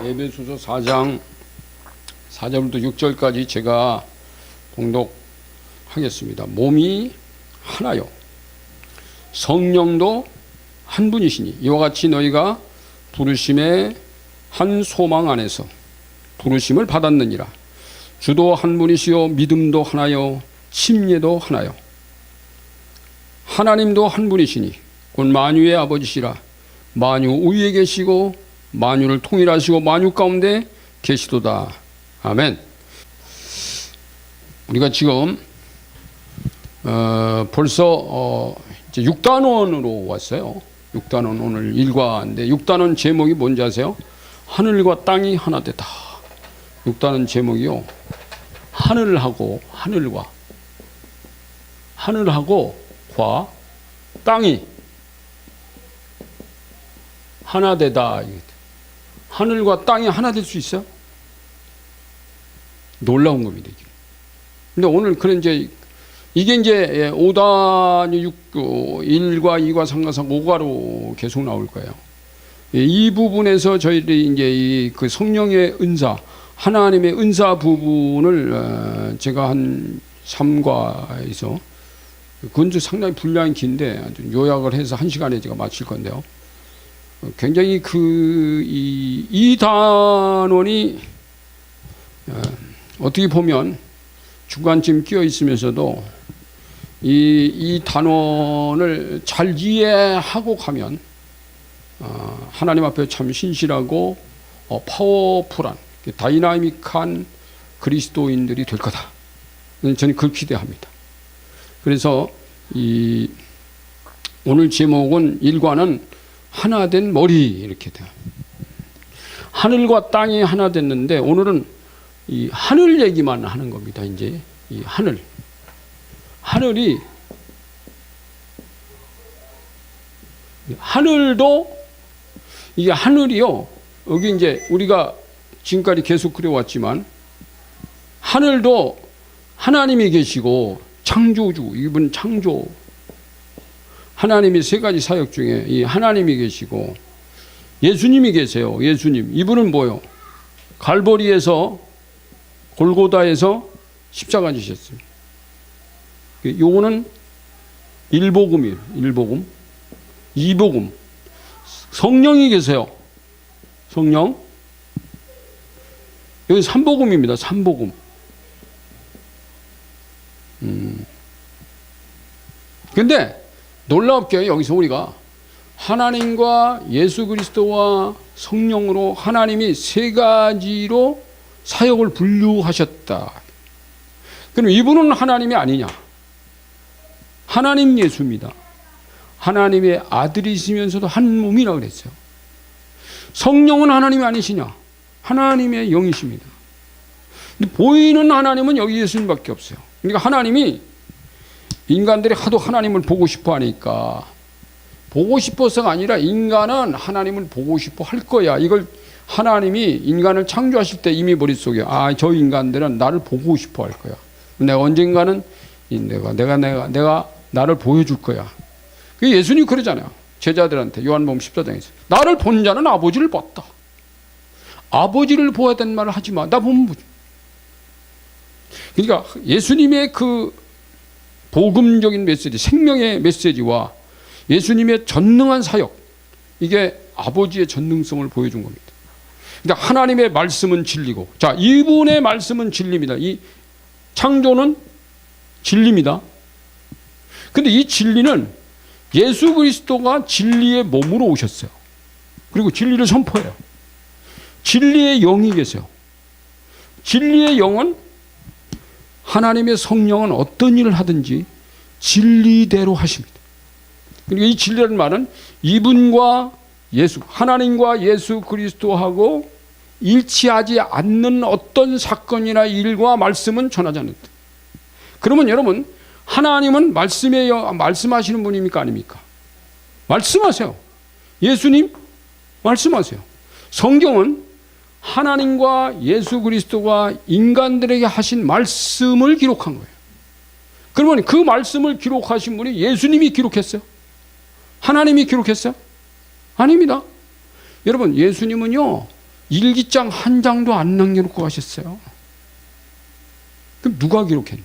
에베소서 4장 4절부터 6절까지 제가 봉독하겠습니다. 몸이 하나요, 성령도 한 분이시니 이와 같이 너희가 부르심의 한 소망 안에서 부르심을 받았느니라. 주도 한 분이시요 믿음도 하나요, 침례도 하나요. 하나님도 한 분이시니 곧 만유의 아버지시라. 만유 위에 계시고 만유를 통일하시고 만유 가운데 계시도다. 아멘. 우리가 지금 벌써 이제 6단원으로 왔어요. 6단원 오늘 일과인데 6단원 제목이 뭔지 아세요? 하늘과 땅이 하나 되다. 6단원 제목이요, 하늘하고 과 땅이 하나 되다. 하늘과 땅이 하나 될 수 있어요? 놀라운 겁니다. 근데 오늘 그런 이게 이제 5단위 1과 2과 3과 4, 5가로 계속 나올 거예요. 이 부분에서 저희들이 이제 그 성령의 은사, 하나님의 은사 부분을 제가 한 3과에서 그건 상당히 분량이 긴데 요약을 해서 1시간에 제가 마칠 건데요. 굉장히 이 단원이 어떻게 보면 중간쯤 끼어 있으면서도 이 단원을 잘 이해하고 가면 하나님 앞에 참 신실하고 파워풀한 다이나믹한 그리스도인들이 될 거다. 저는 그걸 기대합니다. 그래서 오늘 제목은 일과는 하나 된 머리 이렇게 돼요. 하늘과 땅이 하나 됐는데 오늘은 이 하늘 얘기만 하는 겁니다. 이제 이 하늘도 이게 하늘이요. 여기 이제 우리가 지금까지 계속 그려왔지만 하늘도 하나님이 계시고 창조주, 이분 창조. 하나님이 세 가지 사역 중에 이 하나님이 계시고 예수님이 계세요. 예수님. 이분은 뭐요? 갈보리에서 골고다에서 십자가 지셨습니다. 요거는 일복음이에요. 일복음. 이복음. 성령이 계세요. 성령. 여기 삼복음입니다. 삼복음. 근데 놀랍게 여기서 우리가 하나님과 예수 그리스도와 성령으로 하나님이 세 가지로 사역을 분류하셨다. 그럼 이분은 하나님이 아니냐? 하나님 예수입니다. 하나님의 아들이시면서도 한 몸이라고 그랬어요. 성령은 하나님이 아니시냐? 하나님의 영이십니다. 근데 보이는 하나님은 여기 예수님밖에 없어요. 그러니까 하나님이 인간들이 하도 하나님을 보고 싶어 하니까, 보고 싶어서가 아니라 인간은 하나님을 보고 싶어 할 거야. 이걸 하나님이 인간을 창조하실 때 이미 머릿속에 저 인간들은 나를 보고 싶어 할 거야. 내가 언젠가는 내가 나를 보여줄 거야. 예수님 그러잖아요. 제자들한테 요한복음 14장에서 나를 본 자는 아버지를 봤다. 아버지를 보아야 되는 말을 하지 마. 나 보면 보지. 그러니까 예수님의 그 복음적인 메시지, 생명의 메시지와 예수님의 전능한 사역, 이게 아버지의 전능성을 보여준 겁니다. 그러니까 하나님의 말씀은 진리고, 자, 이분의 말씀은 진리입니다. 이 창조는 진리입니다. 근데 이 진리는 예수 그리스도가 진리의 몸으로 오셨어요. 그리고 진리를 선포해요. 진리의 영이 계세요. 진리의 영은 하나님의 성령은 어떤 일을 하든지 진리대로 하십니다. 그리고 이 진리라는 말은 이분과 예수, 하나님과 예수 그리스도하고 일치하지 않는 어떤 사건이나 일과 말씀은 전하지 않는다. 그러면 여러분, 하나님은 말씀하시는 분입니까? 아닙니까? 말씀하세요. 예수님, 말씀하세요. 성경은 하나님과 예수 그리스도가 인간들에게 하신 말씀을 기록한 거예요. 그러면 그 말씀을 기록하신 분이 예수님이 기록했어요? 하나님이 기록했어요? 아닙니다. 여러분, 예수님은요, 일기장 한 장도 안 남겨놓고 가셨어요. 그럼 누가 기록했냐?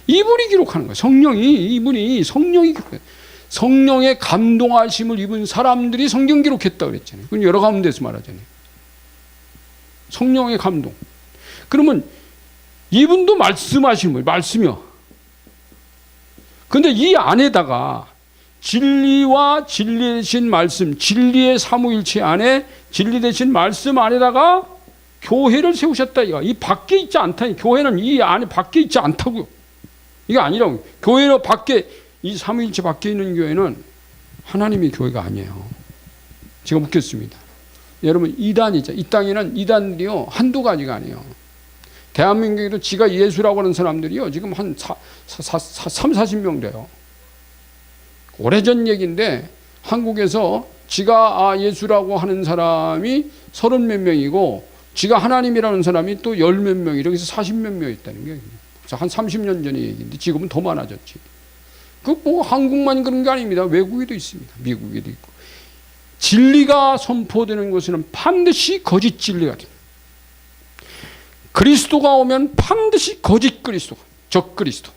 이분이 기록하는 거예요. 이분이 성령이 기록해요. 성령의 감동하심을 입은 사람들이 성경 기록했다 그랬잖아요. 그건 여러 가운데서 말하잖아요. 성령의 감동. 그러면 이분도 말씀하시는 거예요. 말씀이요. 근데 이 안에다가 진리와 진리 대신 말씀, 진리의 삼위일체 안에 진리 대신 말씀 안에다가 교회를 세우셨다. 이 밖에 있지 않다. 교회는 이 안에 밖에 있지 않다고요. 이게 아니라고. 교회는 밖에, 이 삼위일체 밖에 있는 교회는 하나님의 교회가 아니에요. 제가 묻겠습니다. 여러분, 이단이죠. 이 땅에는 이단들이요, 한두 가지가 아니에요. 대한민국에도 지가 예수라고 하는 사람들이요, 지금 한 40명 돼요. 오래전 얘기인데, 한국에서 지가 예수라고 하는 사람이 30몇 명이고, 지가 하나님이라는 사람이 또 10몇 명이라 그래서 40몇 명 있다는 거예요. 한 30년 전의 얘기인데, 지금은 더 많아졌지. 한국만 그런 게 아닙니다. 외국에도 있습니다. 미국에도 있고. 진리가 선포되는 것은 반드시 거짓 진리가 됩니다. 그리스도가 오면 반드시 거짓 그리스도, 적 그리스도.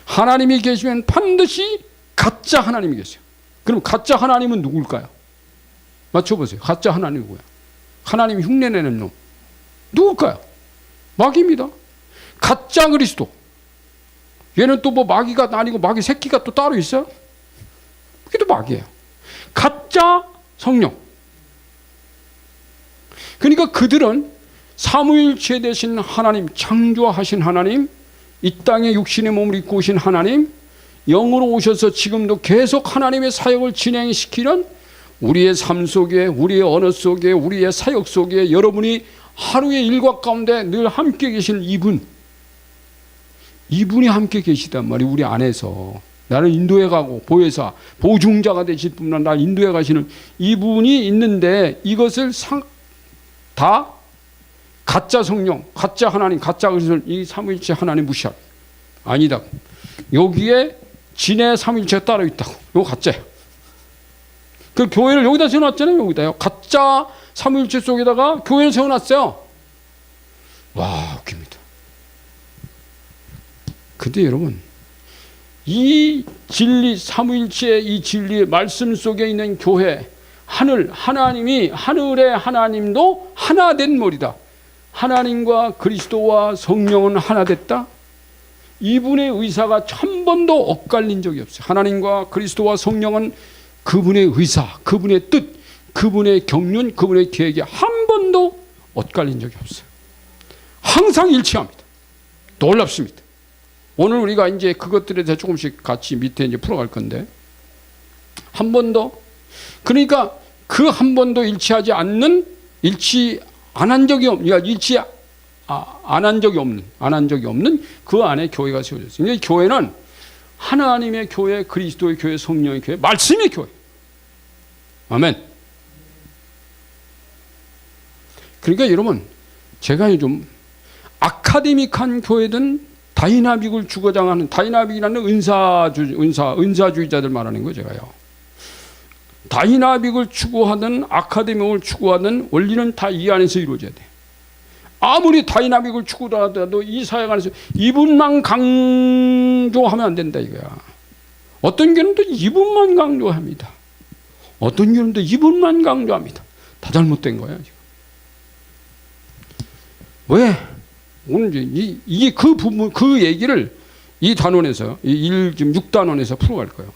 하나님이 계시면 반드시 가짜 하나님이 계세요. 그럼 가짜 하나님은 누굴까요? 맞춰보세요. 가짜 하나님이 누구야? 하나님 흉내내는 놈. 누굴까요? 마귀입니다. 가짜 그리스도. 얘는 또 마귀가 아니고 마귀 새끼가 또 따로 있어요? 그게 또 마귀예요. 가짜 성령. 그러니까 그들은 삼위일체 되신 하나님, 창조하신 하나님, 이 땅에 육신의 몸을 입고 오신 하나님, 영으로 오셔서 지금도 계속 하나님의 사역을 진행시키는 우리의 삶 속에, 우리의 언어 속에, 우리의 사역 속에 여러분이 하루의 일과 가운데 늘 함께 계신 이분이 함께 계시단 말이에요. 우리 안에서. 나를 인도해 가고 보혜사, 보증자가 되실 분은 나를 인도해 가시는 이분이 있는데 이것을 다 가짜 성령, 가짜 하나님, 가짜 그리스도 이 삼위일체 하나님 무시하고 아니다. 여기에 진의 삼위일체가 따로 있다고. 이거 가짜예요. 그 교회를 여기다 세워놨잖아요. 여기다요. 가짜 삼위일체 속에다가 교회를 세워놨어요. 와, 웃깁니다. 근데 여러분, 이 진리 삼위일체의 이 진리의 말씀 속에 있는 교회, 하나님이 하늘의 하나님도 하나 된 머리다. 하나님과 그리스도와 성령은 하나 됐다. 이분의 의사가 한 번도 엇갈린 적이 없어요. 하나님과 그리스도와 성령은 그분의 의사, 그분의 뜻, 그분의 경륜, 그분의 계획이 한 번도 엇갈린 적이 없어요. 항상 일치합니다. 놀랍습니다. 오늘 우리가 이제 그것들에 대해 조금씩 같이 밑에 이제 풀어갈 건데, 한 번도, 그러니까 그 한 번도 일치 안 한 적이 없는 그 안에 교회가 세워졌어요. 이 교회는 하나님의 교회, 그리스도의 교회, 성령의 교회, 말씀의 교회. 아멘. 그러니까 여러분, 제가 좀 아카데믹한 교회든 다이나믹을 주거장하는, 다이나믹이라는 은사주의자들 말하는 거 제가요. 다이나믹을 추구하든 아카데믹을 추구하든 원리는 다 이 안에서 이루어져야 돼. 아무리 다이나믹을 추구하더라도 이 사역 안에서 이분만 강조하면 안 된다 이거야. 어떤 교회는 또 이분만 강조합니다. 어떤 교회는 또 이분만 강조합니다. 다 잘못된 거야 지금. 왜? 오늘 이게 그 부분, 그 얘기를 이 단원에서, 지금 6단원에서 풀어갈 거예요.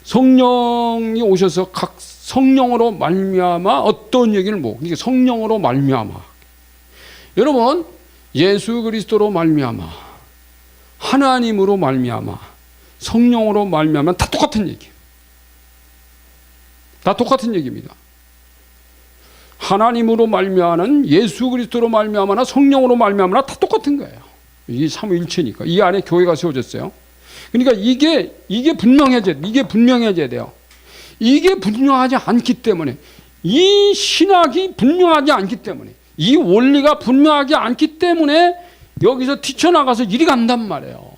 성령이 오셔서 각 성령으로 말미암아 어떤 얘기를 이게 성령으로 말미암아. 여러분, 예수 그리스도로 말미암아, 하나님으로 말미암아, 성령으로 말미암아 다 똑같은 얘기예요. 다 똑같은 얘기입니다. 하나님으로 말미암아는 예수 그리스도로 말미암아나 성령으로 말미암아나 다 똑같은 거예요. 이게 삼위일체니까. 이 안에 교회가 세워졌어요. 그러니까 이게 분명해져야 돼요. 이게 분명하지 않기 때문에, 이 신학이 분명하지 않기 때문에, 이 원리가 분명하지 않기 때문에 여기서 뛰쳐나가서 이리 간단 말이에요.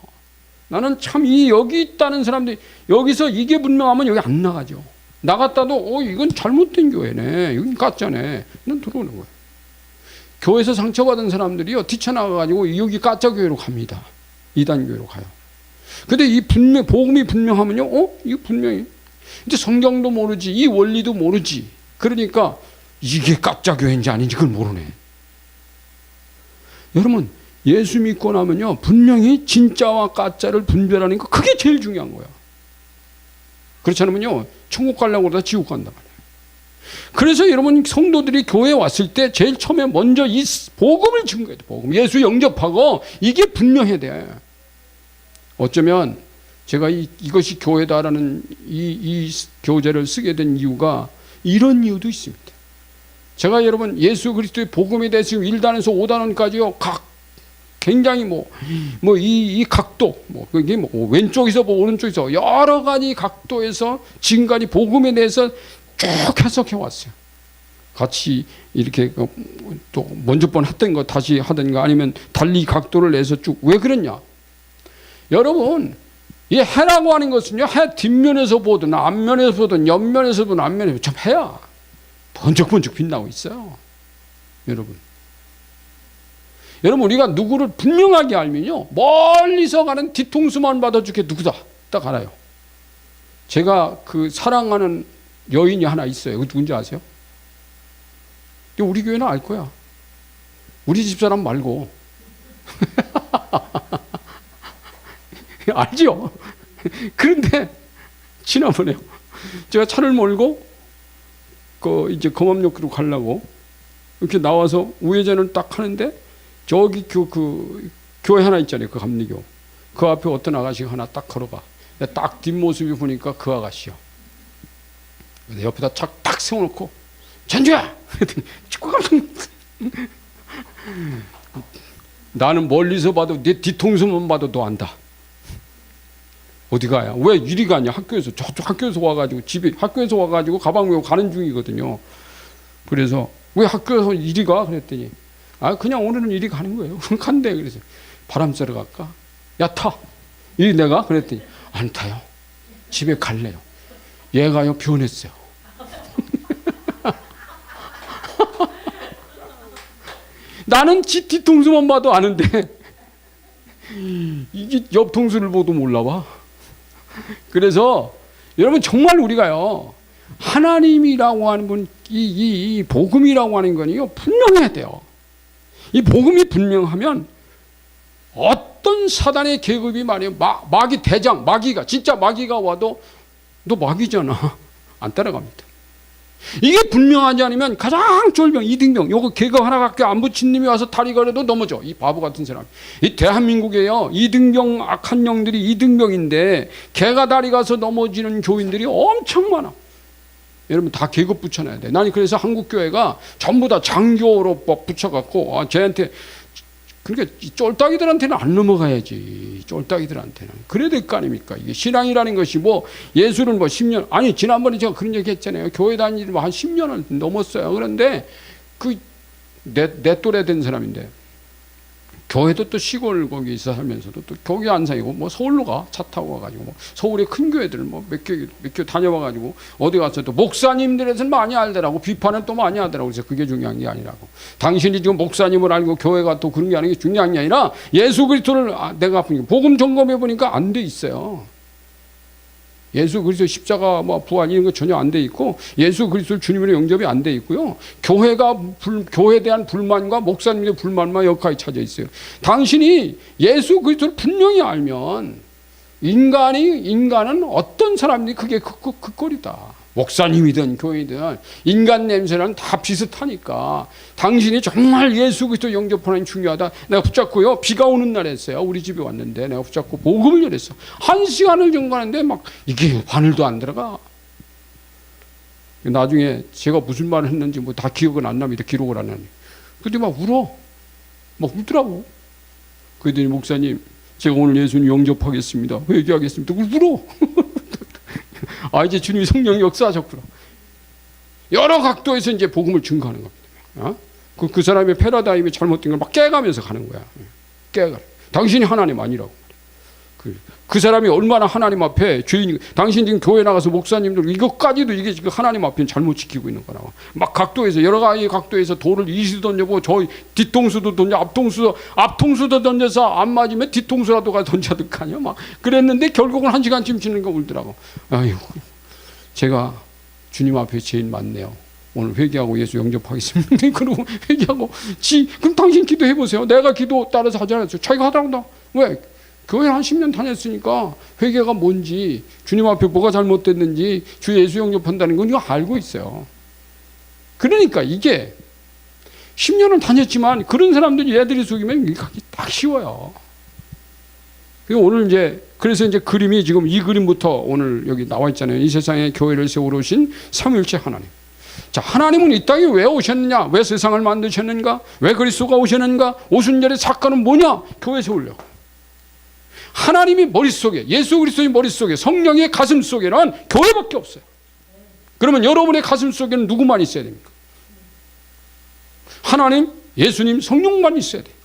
나는 참 여기 있다는 사람들이 여기서 이게 분명하면 여기 안 나가죠. 나갔다도 이건 잘못된 교회네, 이건 가짜네, 넌 들어오는 거예요. 교회에서 상처받은 사람들이요 뛰쳐나가가지고 여기 가짜 교회로 갑니다. 이단 교회로 가요. 근데 이 복음이 분명하면요, 이거 분명히 이제 성경도 모르지, 이 원리도 모르지. 그러니까 이게 가짜 교회인지 아닌지 그걸 모르네. 여러분, 예수 믿고 나면요 분명히 진짜와 가짜를 분별하는 거, 그게 제일 중요한 거야. 그렇지 않으면요 천국 가려고 그러다 지옥 간단 말이에요. 그래서 여러분 성도들이 교회에 왔을 때 제일 처음에 먼저 이 복음을 증거해야 돼. 복음, 예수 영접하고 이게 분명해야 돼. 어쩌면 제가 이것이 교회다라는 이 교재를 쓰게 된 이유가 이런 이유도 있습니다. 제가 여러분 예수 그리스도의 복음에 대해서 1단에서 5단원까지요 굉장히 이 각도, 그게 왼쪽에서 오른쪽에서 여러 가지 각도에서 지금까지 복음에 대해서 쭉 해석해 왔어요. 같이 이렇게 또 먼저 번 했던 거 다시 하든가 아니면 달리 각도를 내서 쭉. 왜 그러냐? 여러분, 이 해라고 하는 것은요, 해 뒷면에서 보든 앞면에서 보든 옆면에서 보든 앞면에서 참 해야 번쩍번쩍 빛나고 있어요. 여러분 우리가 누구를 분명하게 알면요 멀리서 가는 뒤통수만 봐도 저게 누구다 딱 알아요. 제가 그 사랑하는 여인이 하나 있어요. 누군지 아세요? 우리 교회는 알 거야. 우리 집사람 말고. 알죠? 그런데 지난번에요 제가 차를 몰고 이제 검암역으로 가려고 이렇게 나와서 우회전을 딱 하는데 저기 교회 하나 있잖아요. 그 감리교. 그 앞에 어떤 아가씨가 하나 딱 걸어가. 딱 뒷모습이 보니까 그 아가씨야. 옆에다 차 딱 세워놓고 전주야! 축구 감독. 나는 멀리서 봐도 내 뒤통수만 봐도 너 안다. 어디 가야? 왜 이리 가냐? 학교에서 저쪽 학교에서 와가지고 학교에서 와가지고 가방 메고 가는 중이거든요. 그래서 왜 학교에서 이리 가? 그랬더니 그냥 오늘은 이리 가는 거예요. 간대. 그래서 바람 쐬러 갈까? 야 타. 이리 내가? 그랬더니 안 타요. 집에 갈래요. 얘가요 변했어요. 나는 지 뒤통수만 봐도 아는데 이게 옆 통수를 보도 몰라봐. 그래서 여러분 정말 우리가요 하나님이라고 하는 분, 이 복음이라고 하는 건요 분명해야 돼요. 이 복음이 분명하면 어떤 사단의 계급이 말이에요 마귀 대장, 진짜 마귀가 와도 너 마귀잖아 안 따라갑니다. 이게 분명하지 않으면 가장 쫄병 이등병, 요거 계급 하나밖에 안 붙인 놈이 와서 다리 걸어도 넘어져. 이 바보 같은 사람. 이 대한민국에요 이등병, 악한 영들이 이등병인데 개가 다리 가서 넘어지는 교인들이 엄청 많아. 여러분 다 계급 붙여놔야 돼. 나는 그래서 한국교회가 전부 다 장교로 붙여갖고 쟤한테, 그러니까 쫄딱이들한테는 안 넘어가야지. 쫄딱이들한테는 그래야 될 거 아닙니까? 이게 신앙이라는 것이 예술은 10년, 아니 지난번에 제가 그런 얘기 했잖아요. 교회 다니지 한 10년을 넘었어요. 그런데 내 또래 된 사람인데 교회도 또 시골 거기 있어 살면서도 또 거기 안 사니고 서울로 가. 차 타고 와가지고 서울의 큰 교회들 몇 개 다녀와가지고 어디 가서 또 목사님들에서는 많이 알더라고. 비판은 또 많이 하더라고. 그래서 그게 중요한 게 아니라고. 당신이 지금 목사님을 알고 교회가 또 그런 게 아닌 게 중요한 게 아니라 예수 그리스도를 내가 복음 점검해 보니까 안 돼 있어요. 예수 그리스도 십자가 부활 이런 거 전혀 안 돼 있고 예수 그리스도 주님으로 영접이 안 돼 있고요. 교회에 대한 불만과 목사님의 불만만 역하게 차져 있어요. 당신이 예수 그리스도를 분명히 알면 인간은 어떤 사람들이 그게 그 꼴이다. 목사님이든 교회든 인간 냄새랑 다 비슷하니까 당신이 정말 예수 그리스도 영접하는 게 중요하다. 내가 붙잡고요. 비가 오는 날 했어요. 우리 집에 왔는데 내가 붙잡고 복음을 전했어. 1시간을 전가하는데 이게 바늘도 안 들어가. 나중에 제가 무슨 말을 했는지 다 기억은 안 납니다. 기록을 안 하니. 근데 울더라고. 그랬더니 목사님 제가 오늘 예수님 영접하겠습니다. 회개하겠습니다. 울어. 이제 주님이 성령이 역사하셨구나. 여러 각도에서 이제 복음을 증거하는 겁니다. 그 사람의 패러다임이 잘못된 걸 깨가면서 가는 거야. 깨가. 당신이 하나님 아니라고. 그 사람이 얼마나 하나님 앞에 죄인, 당신 지금 교회 나가서 목사님들 이것까지도 이게 지금 하나님 앞에 잘못 지키고 있는 거라고. 막 각도에서 여러 가지 각도에서 돌을 이리도 던져보고 저 뒤통수도 던져 앞통수도 던져서 안 맞으면 뒤통수라도 가 던져도 가냐 막 그랬는데 결국은 1시간쯤 지나니까 울더라고. 아이고 제가 주님 앞에 죄인 많네요. 오늘 회개하고 예수 영접하겠습니다. 그러고 회개하고 그럼 당신 기도해 보세요. 내가 기도 따라서 하지 않았어요. 자기가 하더라고. 왜? 교회 한 10년 다녔으니까 회개가 뭔지 주님 앞에 뭐가 잘못됐는지 주 예수 영접한다는 건 이거 알고 있어요. 그러니까 이게 10년을 다녔지만 그런 사람들이 얘들이 속이면 이게 딱 쉬워요. 오늘 그래서 이제 그림이 지금 이 그림부터 오늘 여기 나와 있잖아요. 이 세상에 교회를 세우러 오신 삼위일체 하나님. 자, 하나님은 이 땅에 왜 오셨느냐? 왜 세상을 만드셨는가? 왜 그리스도가 오셨는가? 오순절의 사건은 뭐냐? 교회 세우려고. 하나님이 머릿속에, 예수 그리스도의 머릿속에, 성령의 가슴 속에는 교회밖에 없어요. 그러면 여러분의 가슴 속에는 누구만 있어야 됩니까? 하나님, 예수님, 성령만 있어야 돼요.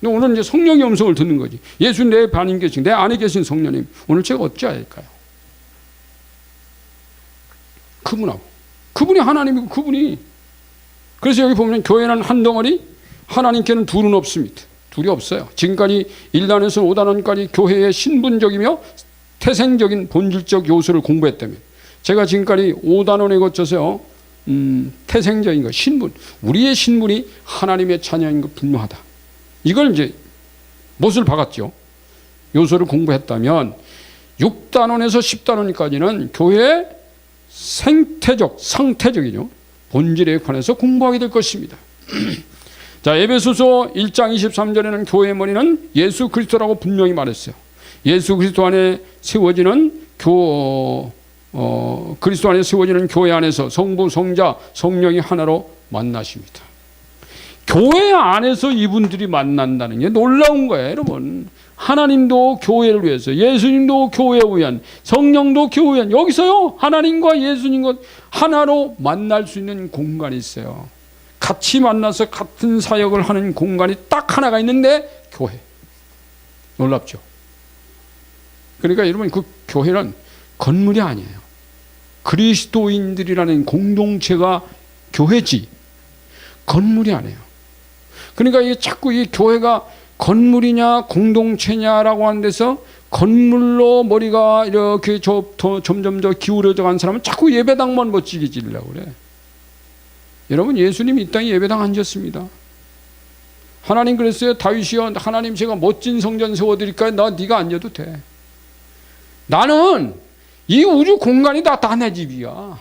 근데 오늘 이제 성령의 음성을 듣는 거지. 예수 내 반인 계신, 내 안에 계신 성령님, 오늘 제가 어찌해야 할까요? 그분하고. 그분이 하나님이고 그분이. 그래서 여기 보면 교회는 한 덩어리, 하나님께는 둘은 없습니다. 둘이 없어요. 지금까지 1단에서 5단원까지 교회의 신분적이며 태생적인 본질적 요소를 공부했다면 제가 지금까지 5단원에 거쳐서요. 태생적인 것, 신분. 우리의 신분이 하나님의 자녀인 것 분명하다. 이걸 이제 못을 박았죠. 요소를 공부했다면 6단원에서 10단원까지는 교회의 생태적, 상태적이죠. 본질에 관해서 공부하게 될 것입니다. 자, 에베소서 1장 23절에는 교회의 머리는 예수 그리스도라고 분명히 말했어요. 예수 그리스도 안에 세워지는 그리스도 안에 세워지는 교회 안에서 성부, 성자, 성령이 하나로 만나십니다. 교회 안에서 이분들이 만난다는 게 놀라운 거예요, 여러분. 하나님도 교회를 위해서, 예수님도 교회에 위한, 성령도 교회에 위한, 여기서요, 하나님과 예수님과 하나로 만날 수 있는 공간이 있어요. 같이 만나서 같은 사역을 하는 공간이 딱 하나가 있는데 교회. 놀랍죠? 그러니까 여러분 그 교회는 건물이 아니에요. 그리스도인들이라는 공동체가 교회지 건물이 아니에요. 그러니까 이게 자꾸 이 교회가 건물이냐 공동체냐라고 하는 데서 건물로 머리가 이렇게 점점 더 기울어져 간 사람은 자꾸 예배당만 멋지게 지으려고 그래. 여러분 예수님이 이 땅에 예배당 앉았습니다. 하나님 그랬어요. 다윗이여 하나님 제가 멋진 성전 세워드릴까요? 네가 앉아도 돼. 나는 이 우주 공간이 다 내 집이야.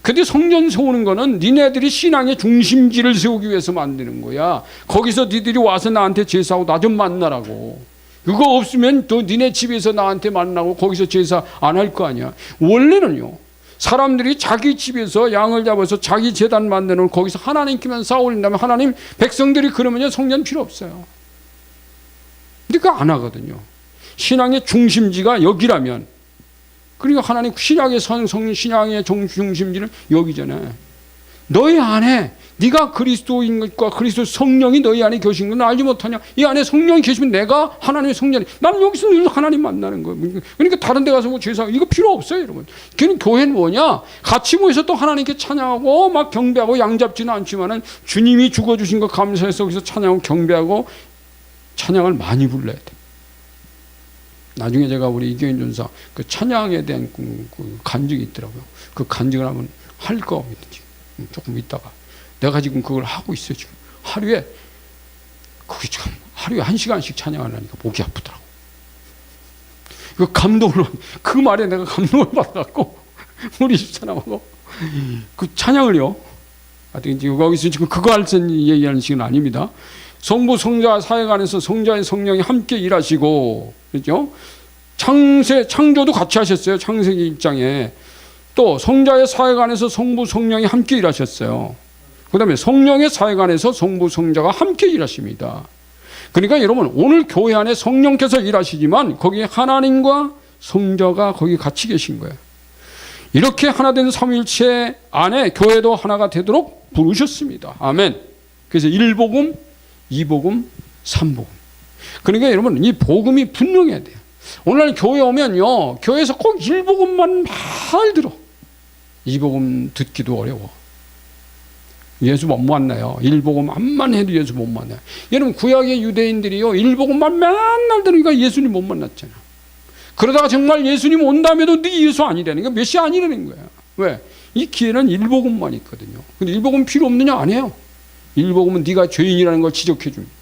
근데 성전 세우는 거는 니네들이 신앙의 중심지를 세우기 위해서 만드는 거야. 거기서 니들이 와서 나한테 제사하고 나 좀 만나라고. 그거 없으면 또 니네 집에서 나한테 만나고 거기서 제사 안 할 거 아니야. 원래는요. 사람들이 자기 집에서 양을 잡아서 자기 제단 만드는 거기서 하나님께만 쌓아올린다면 하나님 백성들이 그러면요 성전 필요 없어요. 근데 그거 안 하거든요. 신앙의 중심지가 여기라면 그러니까 하나님 신약의 신앙의 중심지는 여기잖아요. 너희 안에 네가 그리스도인 것과 그리스도 성령이 너희 안에 계신 건 알지 못하냐? 이 안에 성령이 계시면 내가 하나님의 성전이 나는 여기서 늘 하나님 만나는 거예요. 그러니까 다른 데 가서 뭐 제사 이거 필요 없어요, 여러분. 걔는 교회는 뭐냐? 같이 모여서 또 하나님께 찬양하고 막 경배하고 양잡지는 않지만은 주님이 죽어주신 거 감사해서 거기서 찬양하고 경배하고 찬양을 많이 불러야 돼. 나중에 제가 우리 이경인 전사 그 찬양에 대한 그 간증이 있더라고요. 그 간증을 하면 할 거 없는지 조금 있다가 내가 지금 그걸 하고 있어요. 지금 하루에 그게 참 하루에 1시간씩 찬양하려니까 목이 아프더라고. 그 감동을 그 말에 내가 감동을 받았고 우리 집사람하고 그 찬양을요. 하여튼 여기서 지금 그거 할 때 얘기하는 시간 아닙니다. 성부 성자 사역 안에서 성자의 성령이 함께 일하시고 그렇죠? 창조도 같이 하셨어요. 창세기 1장에 또 성자의 사역 안에서 성부 성령이 함께 일하셨어요. 그 다음에 성령의 사역 안에서 성부 성자가 함께 일하십니다. 그러니까 여러분 오늘 교회 안에 성령께서 일하시지만 거기에 하나님과 성자가 거기 같이 계신 거예요. 이렇게 하나된 삼위일체 안에 교회도 하나가 되도록 부르셨습니다. 아멘. 그래서 1복음, 2복음, 3복음. 그러니까 여러분, 이 복음이 분명해야 돼요. 오늘날 교회 오면요, 교회에서 꼭 일복음만 말 들어. 이 복음 듣기도 어려워. 예수 못 만나요. 일복음 암만 해도 예수 못 만나요. 여러분, 구약의 유대인들이요, 일복음만 맨날 들으니까 예수님 못 만났잖아. 그러다가 정말 예수님 온다음에도 네 예수 아니라는 거야. 메시아 아니라는 거야. 왜? 이 기회는 일복음만 있거든요. 근데 일복음 필요 없느냐? 아니에요. 일복음은 네가 죄인이라는 걸 지적해 줍니다.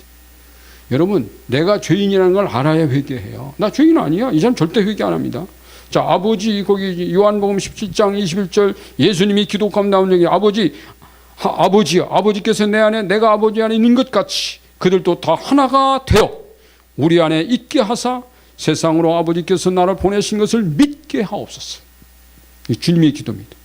여러분, 내가 죄인이라는 걸 알아야 회개해요. 나 죄인 아니야. 이 사람 절대 회개 안 합니다. 자, 아버지, 거기 요한복음 17장 21절 예수님이 기독감 나온 얘기, 아버지요, 아버지께서 내 안에 내가 아버지 안에 있는 것 같이 그들도 다 하나가 되어 우리 안에 있게 하사 세상으로 아버지께서 나를 보내신 것을 믿게 하옵소서. 이 주님의 기도입니다.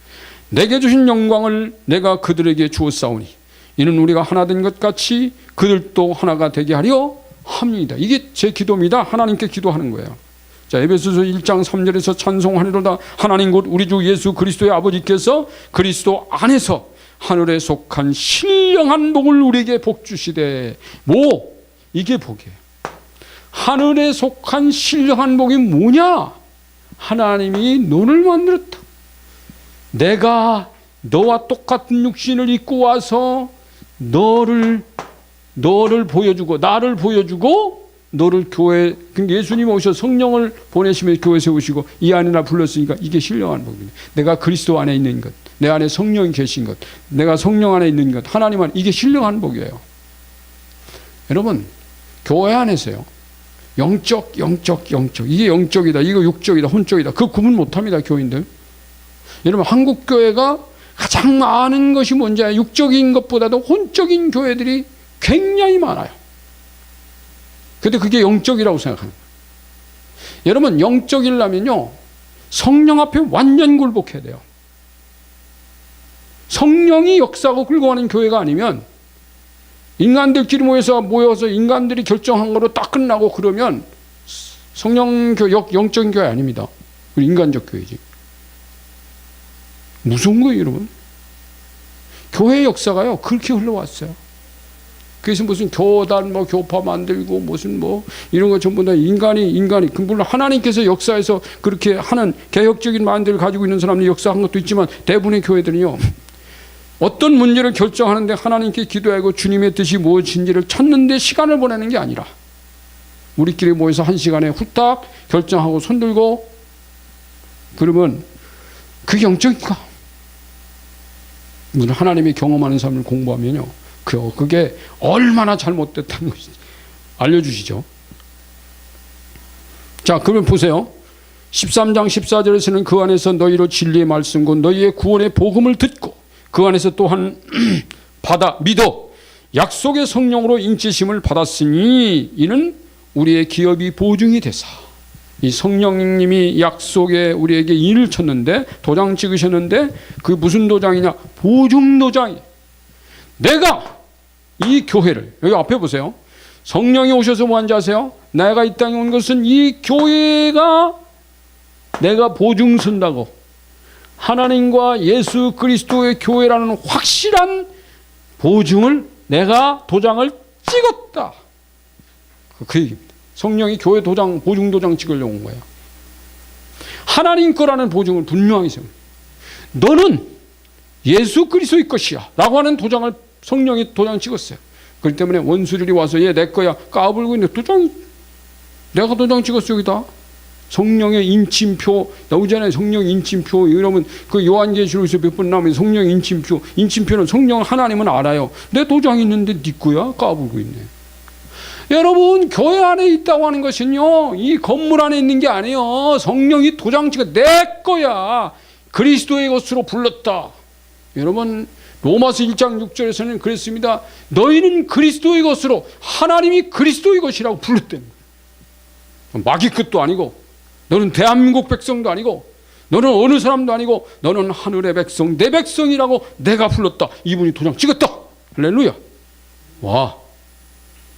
내게 주신 영광을 내가 그들에게 주었사오니 이는 우리가 하나 된 것 같이 그들도 하나가 되게 하려 합니다. 이게 제 기도입니다. 하나님께 기도하는 거예요. 자, 에베소서 1장 3절에서 찬송하리로다. 하나님 곧 우리 주 예수 그리스도의 아버지께서 그리스도 안에서 하늘에 속한 신령한 복을 우리에게 복 주시되. 이게 복이에요. 하늘에 속한 신령한 복이 뭐냐? 하나님이 너를 만들었다. 내가 너와 똑같은 육신을 입고 와서 너를 보여주고, 나를 보여주고, 너를 교회, 예수님 오셔 성령을 보내시며 교회 세우시고 이 안에 나 불렀으니까 이게 신령한 복입니다. 내가 그리스도 안에 있는 것, 내 안에 성령이 계신 것, 내가 성령 안에 있는 것, 하나님 안에, 이게 신령한 복이에요. 여러분, 교회 안에서요, 영적, 이게 영적이다, 이거 육적이다, 혼적이다, 그 구분 못합니다, 교인들. 여러분, 한국 교회가 가장 많은 것이 뭔지 알아요? 육적인 것보다도 혼적인 교회들이 굉장히 많아요. 근데 그게 영적이라고 생각하는 거예요. 여러분, 영적이려면요, 성령 앞에 완전 굴복해야 돼요. 성령이 역사하고 끌고 가는 교회가 아니면, 인간들끼리 모여서 인간들이 결정한 거로 딱 끝나고 그러면 영적인 교회 아닙니다. 인간적 교회지. 무서운 거예요, 여러분. 교회 역사가요, 그렇게 흘러왔어요. 그래서 무슨 교단, 교파 만들고, 무슨 이런 거 전부 다 인간이, 물론 하나님께서 역사에서 그렇게 하는 개혁적인 마음들을 가지고 있는 사람들이 역사한 것도 있지만, 대부분의 교회들은요, 어떤 문제를 결정하는데 하나님께 기도하고 주님의 뜻이 무엇인지를 찾는데 시간을 보내는 게 아니라, 우리끼리 모여서 한 시간에 후딱 결정하고 손들고, 그러면 그게 영적인가? 하나님이 경험하는 삶을 공부하면요, 그게 얼마나 잘못됐다는 것인지 알려주시죠. 자, 그러면 보세요. 13장 14절에서는 그 안에서 너희로 진리의 말씀 곧 너희의 구원의 복음을 듣고 그 안에서 또한 믿어 약속의 성령으로 인치심을 받았으니 이는 우리의 기업이 보증이 되사. 이 성령님이 약속에 우리에게 인을 쳤는데, 도장 찍으셨는데, 그 무슨 도장이냐? 보증 도장이에요. 내가 이 교회를, 여기 앞에 보세요. 성령이 오셔서 뭐 한지 아세요? 내가 이 땅에 온 것은 이 교회가 내가 보증 쓴다고, 하나님과 예수 그리스도의 교회라는 확실한 보증을, 내가 도장을 찍었다. 그 얘기입니다. 성령이 교회 도장, 보증 도장 찍으려고 온 거예요. 하나님 거라는 보증을 분명히 세워. 너는 예수 그리스도의 것이야 라고 하는 도장을 성령이 도장 찍었어요. 그렇기 때문에 원수들이 와서 얘 내 거야 까불고 있는데, 내가 도장 찍었어. 여기다 성령의 인침표 나오잖아요. 성령 인침표. 이러면 그 요한계시록에서 몇 번 나오면 성령 인침표는 성령 하나님은 알아요. 내 도장이 있는데 네 거야 까불고 있네. 여러분, 교회 안에 있다고 하는 것은요, 이 건물 안에 있는 게 아니에요. 성령이 도장 찍어 내 거야, 그리스도의 것으로 불렀다. 여러분, 로마서 1장 6절에서는 그랬습니다. 너희는 그리스도의 것으로, 하나님이 그리스도의 것이라고 불렀다는 거예요. 마귀 끝도 아니고, 너는 대한민국 백성도 아니고, 너는 어느 사람도 아니고, 너는 하늘의 백성, 내 백성이라고 내가 불렀다. 이분이 도장 찍었다. 할렐루야. 와.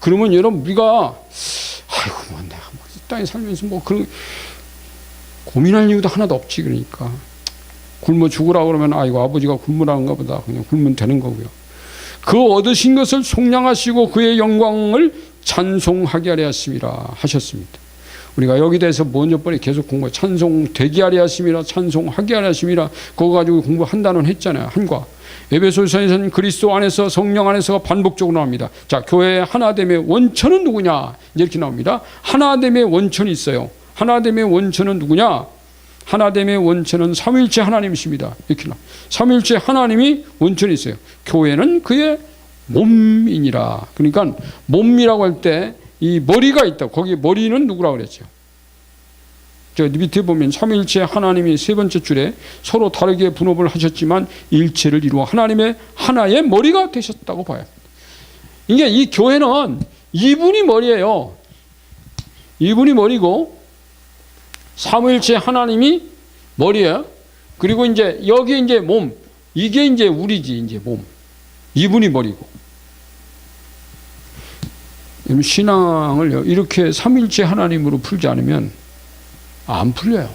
그러면 여러분, 우리가 내가 이 땅에 살면서 그런 고민할 이유도 하나도 없지. 그러니까 굶어 죽으라고 그러면 아버지가 굶으라는가 보다, 그냥 굶으면 되는 거고요. 그 얻으신 것을 속량하시고 그의 영광을 찬송하게 하려 하심이라 하셨습니다. 우리가 여기 대해서 먼저 번에 계속 공부, 찬송되게 하려 하심이라, 찬송하게 하려 하심이라, 그거 가지고 공부한다는 했잖아요. 한과. 에베소서에서는 그리스도 안에서, 성령 안에서가 반복적으로 나옵니다. 자, 교회의 하나됨의 원천은 누구냐? 이렇게 나옵니다. 하나됨의 원천이 있어요. 하나됨의 원천은 누구냐? 하나됨의 원천은 삼위일체 하나님이십니다. 이렇게 나옵니다. 삼위일체 하나님이 원천이 있어요. 교회는 그의 몸이니라. 그러니까 몸이라고 할 때 이 머리가 있다. 거기 머리는 누구라고 그랬죠? 저 밑에 보면 삼위일체 하나님이 세 번째 줄에 서로 다르게 분업을 하셨지만 일체를 이루어 하나님의 하나의 머리가 되셨다고 봐요. 이게 이 교회는 이분이 머리예요. 이분이 머리고 삼위일체 하나님이 머리예요. 그리고 이제 여기 이제 몸, 이게 이제 우리지, 이제 몸. 이분이 머리고. 신앙을 이렇게 삼위일체 하나님으로 풀지 않으면 안 풀려요.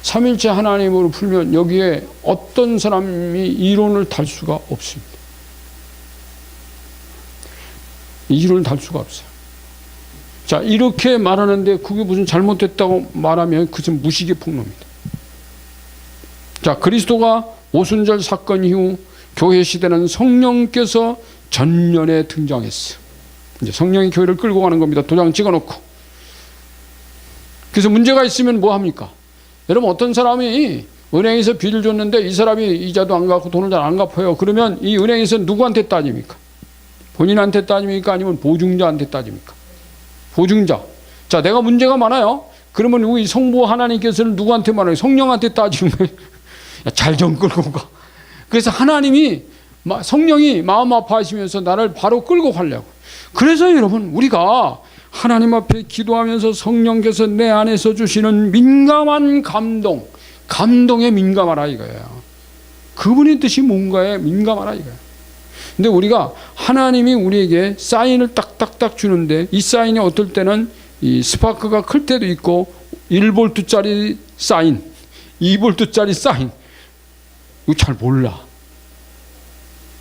삼위일체 하나님으로 풀면 여기에 어떤 사람이 이론을 달 수가 없습니다. 이론을 달 수가 없어요. 자, 이렇게 말하는데 그게 무슨 잘못됐다고 말하면 그것은 무식의 폭로입니다. 자, 그리스도가 오순절 사건 이후 교회 시대는 성령께서 전면에 등장했어요. 이제 성령이 교회를 끌고 가는 겁니다. 도장 찍어놓고. 그래서 문제가 있으면 뭐 합니까? 여러분, 어떤 사람이 은행에서 빚을 줬는데 이 사람이 이자도 안 갚고 돈을 잘 안 갚아요. 그러면 이 은행에서 누구한테 따집니까? 본인한테 따집니까? 아니면 보증자한테 따집니까? 보증자. 자, 내가 문제가 많아요. 그러면 우리 성부 하나님께서는 누구한테 말해요? 성령한테 따지는 거예요. 잘 좀 끌고 가. 그래서 하나님이, 성령이 마음 아파하시면서 나를 바로 끌고 가려고. 그래서 여러분, 우리가 하나님 앞에 기도하면서 성령께서 내 안에서 주시는 민감한 감동, 감동에 민감하라 이거예요. 그분의 뜻이 뭔가에 민감하라 이거예요. 근데 우리가 하나님이 우리에게 사인을 딱딱딱 주는데 이 사인이 어떨 때는 이 스파크가 클 때도 있고 1볼트짜리 사인, 2볼트짜리 사인, 이거 잘 몰라.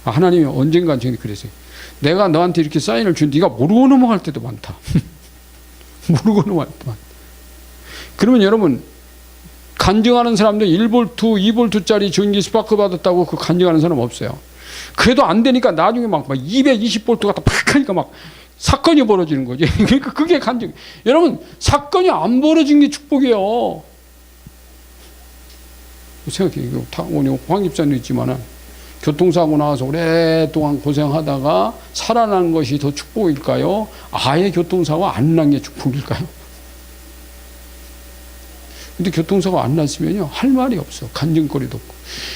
하나님이 언젠가 저기 그랬어요. 내가 너한테 이렇게 사인을 준 네가 모르고 넘어갈 때도 많다. 모르고 넘어갈 때도 많다. 그러면 여러분, 간증하는 사람들 1볼트, 2볼트짜리 전기 스파크 받았다고 그 간증하는 사람 없어요. 그래도 안 되니까 나중에 막 220볼트 갖다 팍 하니까 막 사건이 벌어지는 거지. 그러니까 그게 간증. 여러분, 사건이 안 벌어진 게 축복이에요. 생각해. 오늘 황 집사님 있지만은 교통사고 나와서 오랫동안 고생하다가 살아난 것이 더 축복일까요? 아예 교통사고 안 난 게 축복일까요? 근데 교통사고 안 났으면요, 할 말이 없어. 간증거리도 없고.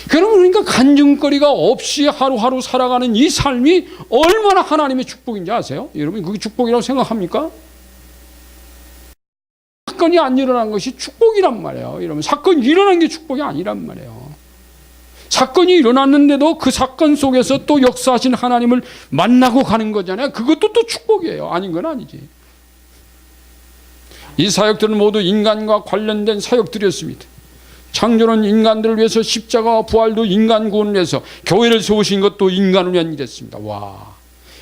그러니까 간증거리가 없이 하루하루 살아가는 이 삶이 얼마나 하나님의 축복인지 아세요? 여러분, 그게 축복이라고 생각합니까? 사건이 안 일어난 것이 축복이란 말이에요. 여러분, 사건이 일어난 게 축복이 아니란 말이에요. 사건이 일어났는데도 그 사건 속에서 또 역사하신 하나님을 만나고 가는 거잖아요. 그것도 또 축복이에요. 아닌 건 아니지. 이 사역들은 모두 인간과 관련된 사역들이었습니다. 창조는 인간들을 위해서, 십자가와 부활도 인간 구원을 위해서, 교회를 세우신 것도 인간을 위한 일이었습니다. 와.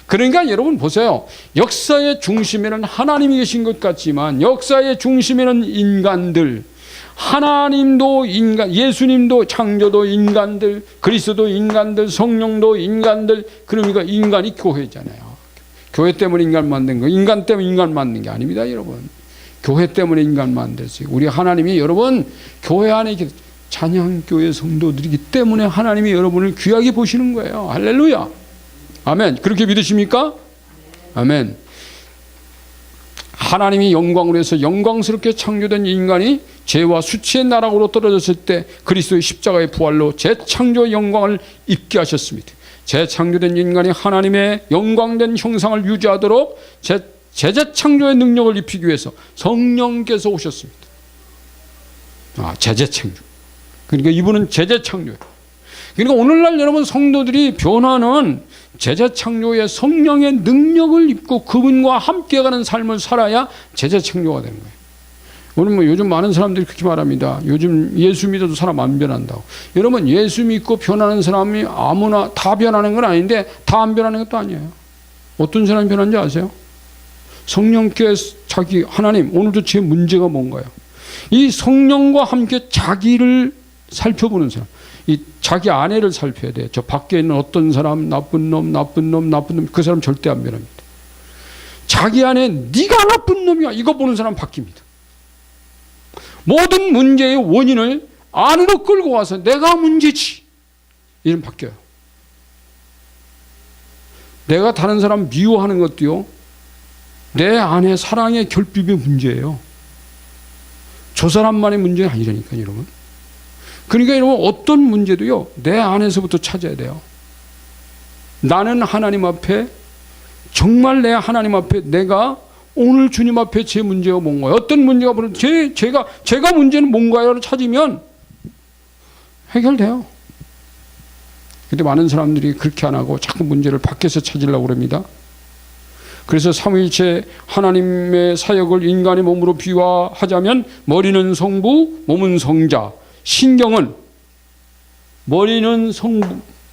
그러니까 여러분 보세요. 역사의 중심에는 하나님이 계신 것 같지만 역사의 중심에는 인간들, 하나님도 인간, 예수님도 창조도 인간들, 그리스도도 인간들, 성령도 인간들. 그러니까 인간이 교회잖아요. 교회 때문에 인간 만든 거, 인간 때문에 인간 만든 게 아닙니다, 여러분. 교회 때문에 인간 만들었어요. 우리 하나님이 여러분 교회 안에 찬양교회 성도들이기 때문에 하나님이 여러분을 귀하게 보시는 거예요. 할렐루야. 아멘. 그렇게 믿으십니까? 아멘. 하나님이 영광으로 해서 영광스럽게 창조된 인간이 죄와 수치의 나락으로 떨어졌을 때 그리스도의 십자가의 부활로 재창조의 영광을 입게 하셨습니다. 재창조된 인간이 하나님의 영광된 형상을 유지하도록 재창조의 능력을 입히기 위해서 성령께서 오셨습니다. 재창조. 그러니까 이분은 재창조예요. 그러니까 오늘날 여러분 성도들이 변화는 재창조의 성령의 능력을 입고 그분과 함께 가는 삶을 살아야 재창조가 되는 거예요. 오늘 뭐 요즘 많은 사람들이 그렇게 말합니다. 요즘 예수 믿어도 사람 안 변한다고. 여러분, 예수 믿고 변하는 사람이 아무나 다 변하는 건 아닌데 다 안 변하는 것도 아니에요. 어떤 사람이 변한지 아세요? 성령께서 자기 하나님 오늘도 제 문제가 뭔가요? 이 성령과 함께 자기를 살펴보는 사람, 이 자기 아내를 살펴야 돼. 저 밖에 있는 어떤 사람 나쁜 놈 그 사람 절대 안 변합니다. 자기 안에 네가 나쁜 놈이야 이거 보는 사람 바뀝니다. 모든 문제의 원인을 안으로 끌고 와서 내가 문제지 이러면 바뀌어요. 내가 다른 사람 미워하는 것도요 내 안에 사랑의 결핍의 문제예요. 저 사람만의 문제가 아니라니까요, 여러분. 그러니까 여러분 어떤 문제도요 내 안에서부터 찾아야 돼요. 나는 하나님 앞에 정말 내 하나님 앞에 내가 오늘 주님 앞에 제 문제가 뭔가요? 어떤 문제가 제가 문제는 뭔가요를 찾으면 해결돼요. 근데 많은 사람들이 그렇게 안 하고 자꾸 문제를 밖에서 찾으려고 그럽니다. 그래서 삼위일체 하나님의 사역을 인간의 몸으로 비유하자면 머리는 성부, 몸은 성자, 신경은 머리는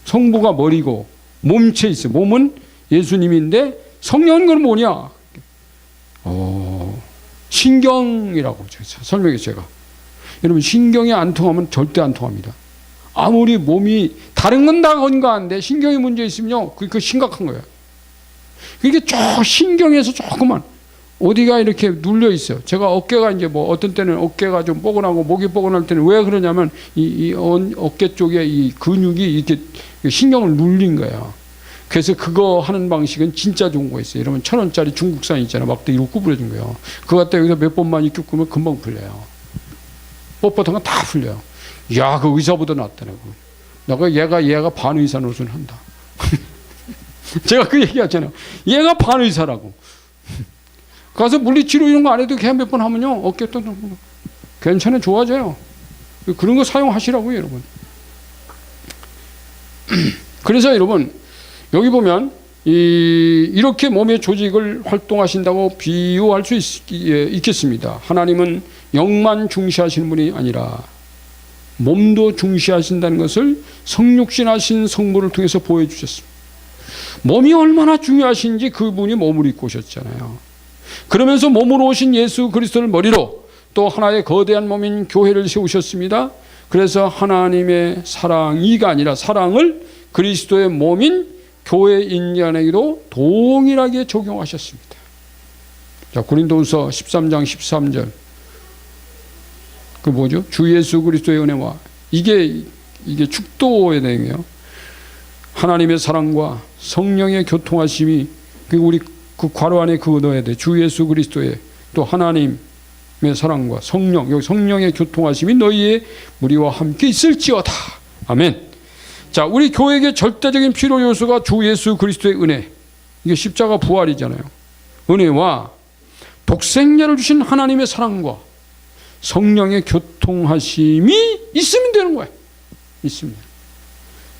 성부가 머리고 몸체 있어. 몸은 예수님인데 성령은 그건 뭐냐? 신경이라고 설명했어요. 제가. 여러분 신경이 안 통하면 절대 안 통합니다. 아무리 몸이 다른 건 다 건강한데 신경이 문제 있으면요 그게 심각한 거예요. 그게 저 신경에서 조그만 어디가 이렇게 눌려 있어요. 제가 어깨가 이제 뭐 어떤 때는 어깨가 좀 뻐근하고 목이 뻐근할 때는 왜 그러냐면 이 어깨 쪽에 이 근육이 이렇게 신경을 눌린 거예요. 그래서 그거 하는 방식은 진짜 좋은 거 있어요. 여러분 1,000원짜리 중국산 있잖아요. 막대 이거 구부러진 거예요. 그거 갖다 여기서 몇 번만 이렇게 끄면 금방 풀려요. 뻣뻣한 건 다 풀려요. 야, 그 의사보다 낫더라고. 내가 얘가 반의사 노릇을 한다. 제가 그 얘기하잖아요. 얘가 반의사라고. 가서 물리치료 이런 거 안 해도 그냥 몇 번 하면요 어깨 또 괜찮아 좋아져요. 그런 거 사용하시라고요, 여러분. 그래서 여러분 여기 보면 이렇게 몸의 조직을 활동하신다고 비유할 수 있겠습니다. 하나님은 영만 중시하시는 분이 아니라 몸도 중시하신다는 것을 성육신하신 성부를 통해서 보여주셨습니다. 몸이 얼마나 중요하신지 그분이 몸을 입고 오셨잖아요. 그러면서 몸으로 오신 예수 그리스도를 머리로 또 하나의 거대한 몸인 교회를 세우셨습니다. 그래서 하나님의 사랑이가 아니라 사랑을 그리스도의 몸인 교회 인간에게도 동일하게 적용하셨습니다. 자, 고린도후서 13장 13절. 그 뭐죠? 주 예수 그리스도의 은혜와 이게 축도의 내용이에요. 하나님의 사랑과 성령의 교통하심이 우리 그 괄호 안에 그거 넣어야 돼. 주 예수 그리스도의 또 하나님의 사랑과 성령, 여기 성령의 교통하심이 너희의 우리와 함께 있을지어다. 아멘. 자, 우리 교회에게 절대적인 필요 요소가 주 예수 그리스도의 은혜. 이게 십자가 부활이잖아요. 은혜와 독생자를 주신 하나님의 사랑과 성령의 교통하심이 있으면 되는 거예요. 있습니다.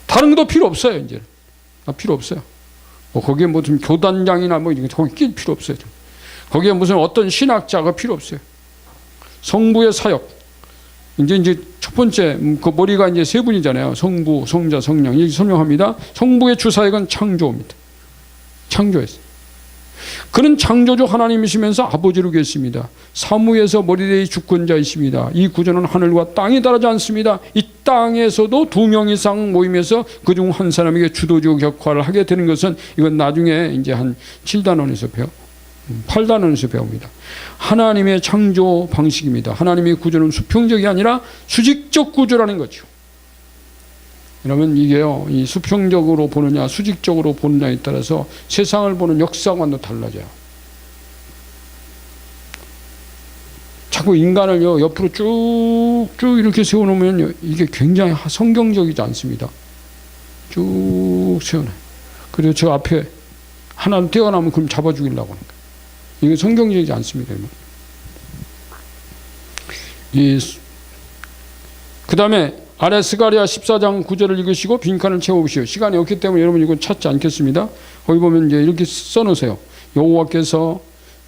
다른 것도 필요 없어요. 이제 필요 없어요. 거기에 무슨 교단장이나 뭐 이런 거기 낄 필요 없어요. 거기에 무슨 어떤 신학자가 필요 없어요. 성부의 사역. 이제 첫 번째 그 머리가 이제 세 분이잖아요. 성부, 성자, 성령. 이렇게 설명합니다. 성부의 주사역은 창조입니다. 창조했어요. 그는 창조주 하나님이시면서 아버지로 계십니다. 사무에서 머리대의 주권자이십니다. 이 구조는 하늘과 땅이 다르지 않습니다. 이 땅에서도 2명 이상 모임에서 그중 한 사람에게 주도적 역할을 하게 되는 것은 이건 나중에 이제 한 7단원에서 8단원에서 배웁니다. 하나님의 창조 방식입니다. 하나님의 구조는 수평적이 아니라 수직적 구조라는 거죠. 여러분 이게요, 이 수평적으로 보느냐 수직적으로 보느냐에 따라서 세상을 보는 역사관도 달라져요. 자꾸 인간을요 옆으로 쭉쭉 이렇게 세워놓으면 이게 굉장히 성경적이지 않습니다. 쭉 세워놔요. 그리고 저 앞에 하나 떼어나면 그럼 잡아 죽이려고 하는 거예요. 이게 성경적이지 않습니다. 그 다음에 아래 스가랴 14장 9절을 읽으시고 빈칸을 채워보시오. 시간이 없기 때문에 여러분 이건 찾지 않겠습니다. 거기 보면 이제 이렇게 써놓으세요. 여호와께서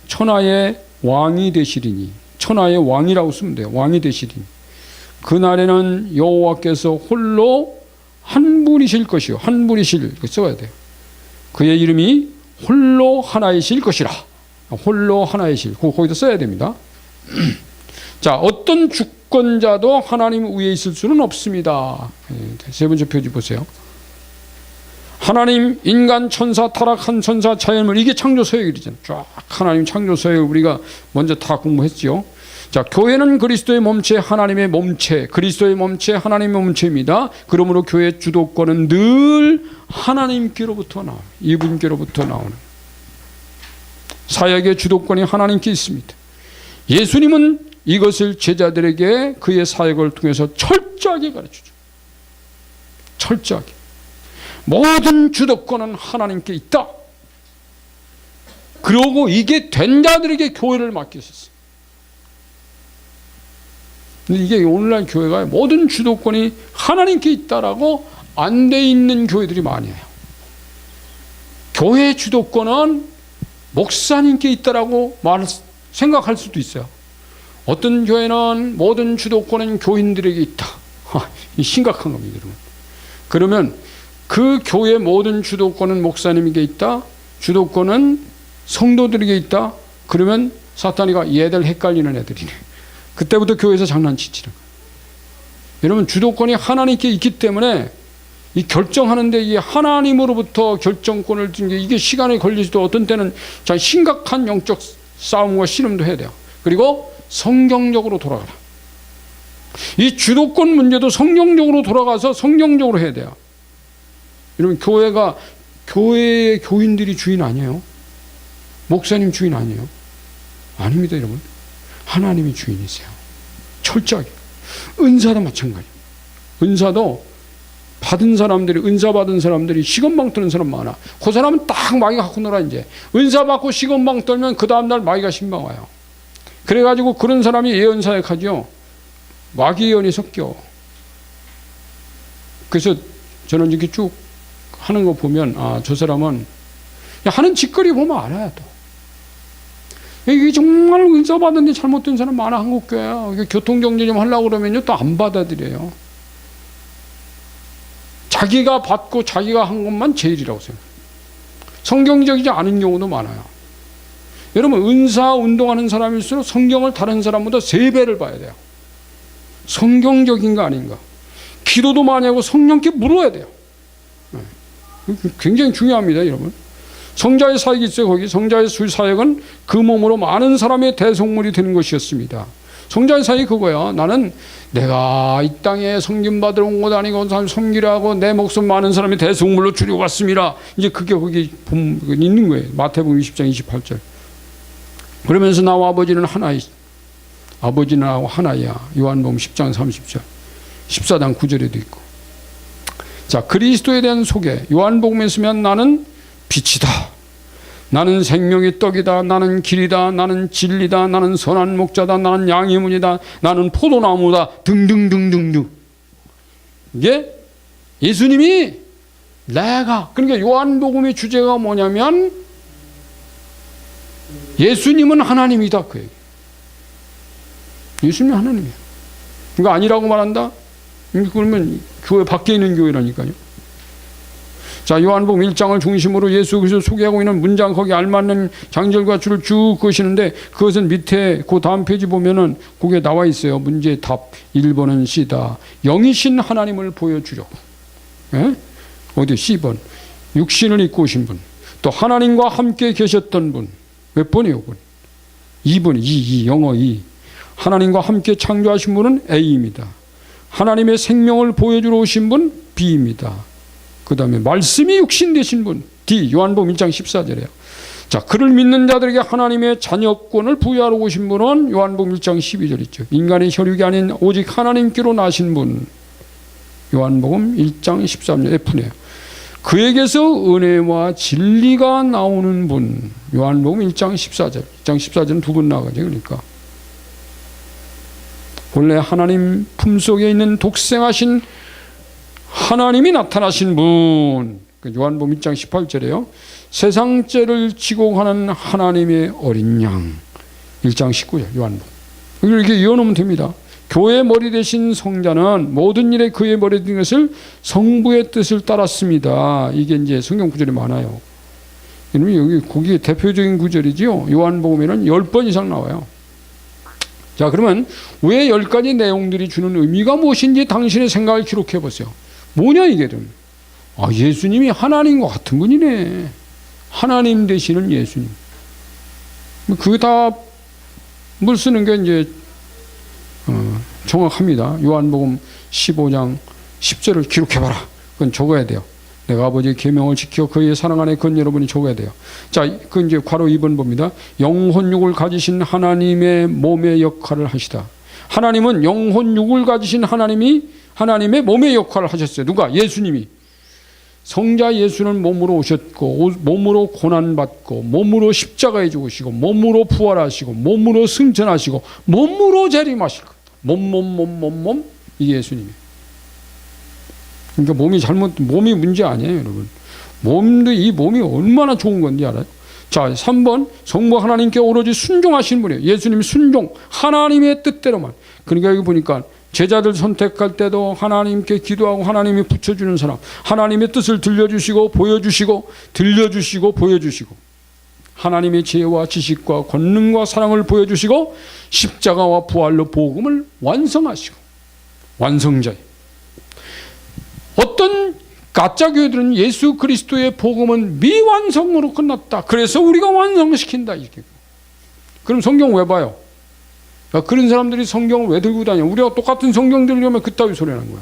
천하의 왕이 되시리니. 천하의 왕이라고 쓰면 돼요. 왕이 되시리니. 그날에는 여호와께서 홀로 한 분이실 것이요. 한 분이실 써야 돼요. 그의 이름이 홀로 하나이실 것이라. 홀로 하나이실. 거기다 써야 됩니다. 자, 어떤 주권자도 하나님 위에 있을 수는 없습니다. 세 번째 표지 보세요. 하나님, 인간, 천사, 타락한 천사, 자연물, 이게 창조 서역이잖아요. 쫙 하나님 창조 서역 우리가 먼저 다 공부했죠. 자, 교회는 그리스도의 몸체, 하나님의 몸체, 그리스도의 몸체, 하나님의 몸체입니다. 그러므로 교회의 주도권은 늘 하나님께로부터 나오는, 이분께로부터 나오는, 사역의 주도권이 하나님께 있습니다. 예수님은 이것을 제자들에게 그의 사역을 통해서 철저하게 가르쳐주죠. 철저하게. 모든 주도권은 하나님께 있다. 그러고 이게 된 자들에게 교회를 맡기셨어요. 근데 이게 오늘날 교회가 모든 주도권이 하나님께 있다라고 안 돼 있는 교회들이 많이 해요. 교회 주도권은 목사님께 있다라고 생각할 수도 있어요. 어떤 교회는 모든 주도권은 교인들에게 있다. 심각한 겁니다, 여러분. 그러면 그 교회 모든 주도권은 목사님에게 있다. 주도권은 성도들에게 있다. 그러면 사탄이가 얘들 헷갈리는 애들이네. 그때부터 교회에서 장난치지는 거예요. 여러분, 주도권이 하나님께 있기 때문에 이 결정하는데 이 하나님으로부터 결정권을 준 게 이게 시간이 걸리지도 어떤 때는 참 심각한 영적 싸움과 씨름도 해야 돼요. 그리고 성경적으로 돌아가라. 이 주도권 문제도 성경적으로 돌아가서 성경적으로 해야 돼요. 여러분, 교회가 교회의 교인들이 주인 아니에요. 목사님 주인 아니에요. 아닙니다, 여러분. 하나님이 주인이세요. 철저하게. 은사도 마찬가지예요. 은사도 받은 사람들이, 은사 받은 사람들이 시건방 떠는 사람 많아. 그 사람은 딱 마귀 갖고 놀아. 이제 은사 받고 시건방 떨면 그 다음날 마귀가 신방 와요. 그래가지고 그런 사람이 예언사역 하죠. 마귀 예언이 섞여. 그래서 저는 이렇게 쭉 하는 거 보면, 아, 저 사람은 하는 짓거리 보면 알아요. 또 이게 정말 은사 받는데 잘못된 사람 많아. 한국교회야. 교통정리 좀 하려고 그러면요 또 안 받아들여요. 자기가 받고 자기가 한 것만 제일이라고 생각해요. 성경적이지 않은 경우도 많아요. 여러분, 은사 운동하는 사람일수록 성경을 다른 사람보다 3배를 봐야 돼요. 성경적인가 아닌가. 기도도 많이 하고 성령께 물어야 돼요. 굉장히 중요합니다, 여러분. 성자의 사역이 있어요. 거기 성자의 사역은 그 몸으로 많은 사람의 대속물이 되는 것이었습니다. 성자의 사역이 그거야. 나는 내가 이 땅에 섬김받으러 온 것 아니고 섬기려 하고 내 목숨 많은 사람의 대속물로 줄이고 왔습니다. 이제 그게 거기 있는 거예요. 마태복음 20장 28절. 그러면서 나와 아버지는 하나이, 아버지는 하나야. 요한복음 10장 30절, 14장 9절에도 있고. 자, 그리스도에 대한 소개. 요한복음에 쓰면 나는 빛이다. 나는 생명의 떡이다. 나는 길이다. 나는 진리다. 나는 선한 목자다. 나는 양의 문이다. 나는 포도나무다. 등등등등등. 이게 예수님이 내가, 그러니까 요한복음의 주제가 뭐냐면 예수님은 하나님이다. 그 얘기. 예수님이 하나님이야. 그러니까 아니라고 말한다? 그러면 교회 밖에 있는 교회라니까요. 자, 요한복음 1장을 중심으로 예수 그리스도 소개하고 있는 문장, 거기 알맞는 장절과 줄을 쭉 그으시는데, 그것은 밑에 그 다음 페이지 보면은 그게 나와 있어요. 문제의 답 1번은 C다. 영이신 하나님을 보여주려고. 예? 어디 C번 육신을 입고 오신 분, 또 하나님과 함께 계셨던 분. 몇 번이에요? 2번, 2 영어 2. 하나님과 함께 창조하신 분은 A입니다. 하나님의 생명을 보여주러 오신 분 B입니다. 그 다음에 말씀이 육신 되신 분 D. 요한복음 1장 14절이에요. 자, 그를 믿는 자들에게 하나님의 자녀권을 부여하러 오신 분은 요한복음 1장 12절 있죠. 인간의 혈육이 아닌 오직 하나님께로 나신 분. 요한복음 1장 13절 F네요. 그에게서 은혜와 진리가 나오는 분. 요한복음 1장 14절. 1장 14절은 2번 나가죠. 그러니까 본래 하나님 품속에 있는 독생하신 하나님이 나타나신 분. 요한복음 1장 18절에요. 세상 죄를 지고 가는 하나님의 어린 양. 1장 19절 요한복음. 이렇게 이어놓으면 됩니다. 교회의 머리 대신 성자는 모든 일에 그의 머리 된 것을 성부의 뜻을 따랐습니다. 이게 이제 성경 구절이 많아요. 여기 거기 대표적인 구절이지요. 요한복음에는 10번 이상 나와요. 자, 그러면 왜 10가지 내용들이 주는 의미가 무엇인지 당신의 생각을 기록해 보세요. 뭐냐 이게 좀. 예수님이 하나님과 같은 분이네. 하나님 되시는 예수님. 그 답을 쓰는 게 이제 정확합니다. 요한복음 15장 10절을 기록해봐라. 그건 적어야 돼요. 내가 아버지의 계명을 지켜 그의 사랑 안에 건 여러분이 적어야 돼요. 자, 그 이제 괄호 2번 봅니다. 영혼육을 가지신 하나님의 몸의 역할을 하시다. 하나님은 영혼육을 가지신 하나님이 하나님의 몸의 역할을 하셨어요. 누가? 예수님이. 성자 예수는 몸으로 오셨고 몸으로 고난받고 몸으로 십자가에 죽으시고 몸으로 부활하시고 몸으로 승천하시고 몸으로 재림하실 것. 몸 이게 예수님이에요. 그러니까 몸이 문제 아니에요, 여러분. 이 몸이 얼마나 좋은 건지 알아요? 자, 3번 성부 하나님께 오로지 순종하신 분이에요. 예수님 순종, 하나님의 뜻대로만. 그러니까 여기 보니까 제자들 선택할 때도 하나님께 기도하고 하나님이 붙여주는 사람, 하나님의 뜻을 들려주시고 보여주시고 들려주시고 보여주시고 하나님의 지혜와 지식과 권능과 사랑을 보여주시고 십자가와 부활로 복음을 완성하시고 완성자예요. 어떤 가짜 교회들은 예수 그리스도의 복음은 미완성으로 끝났다. 그래서 우리가 완성시킨다. 이렇게. 그럼 성경 왜 봐요? 그런 사람들이 성경을 왜 들고 다녀? 우리가 똑같은 성경 들려면 그따위 소리 하는 거야.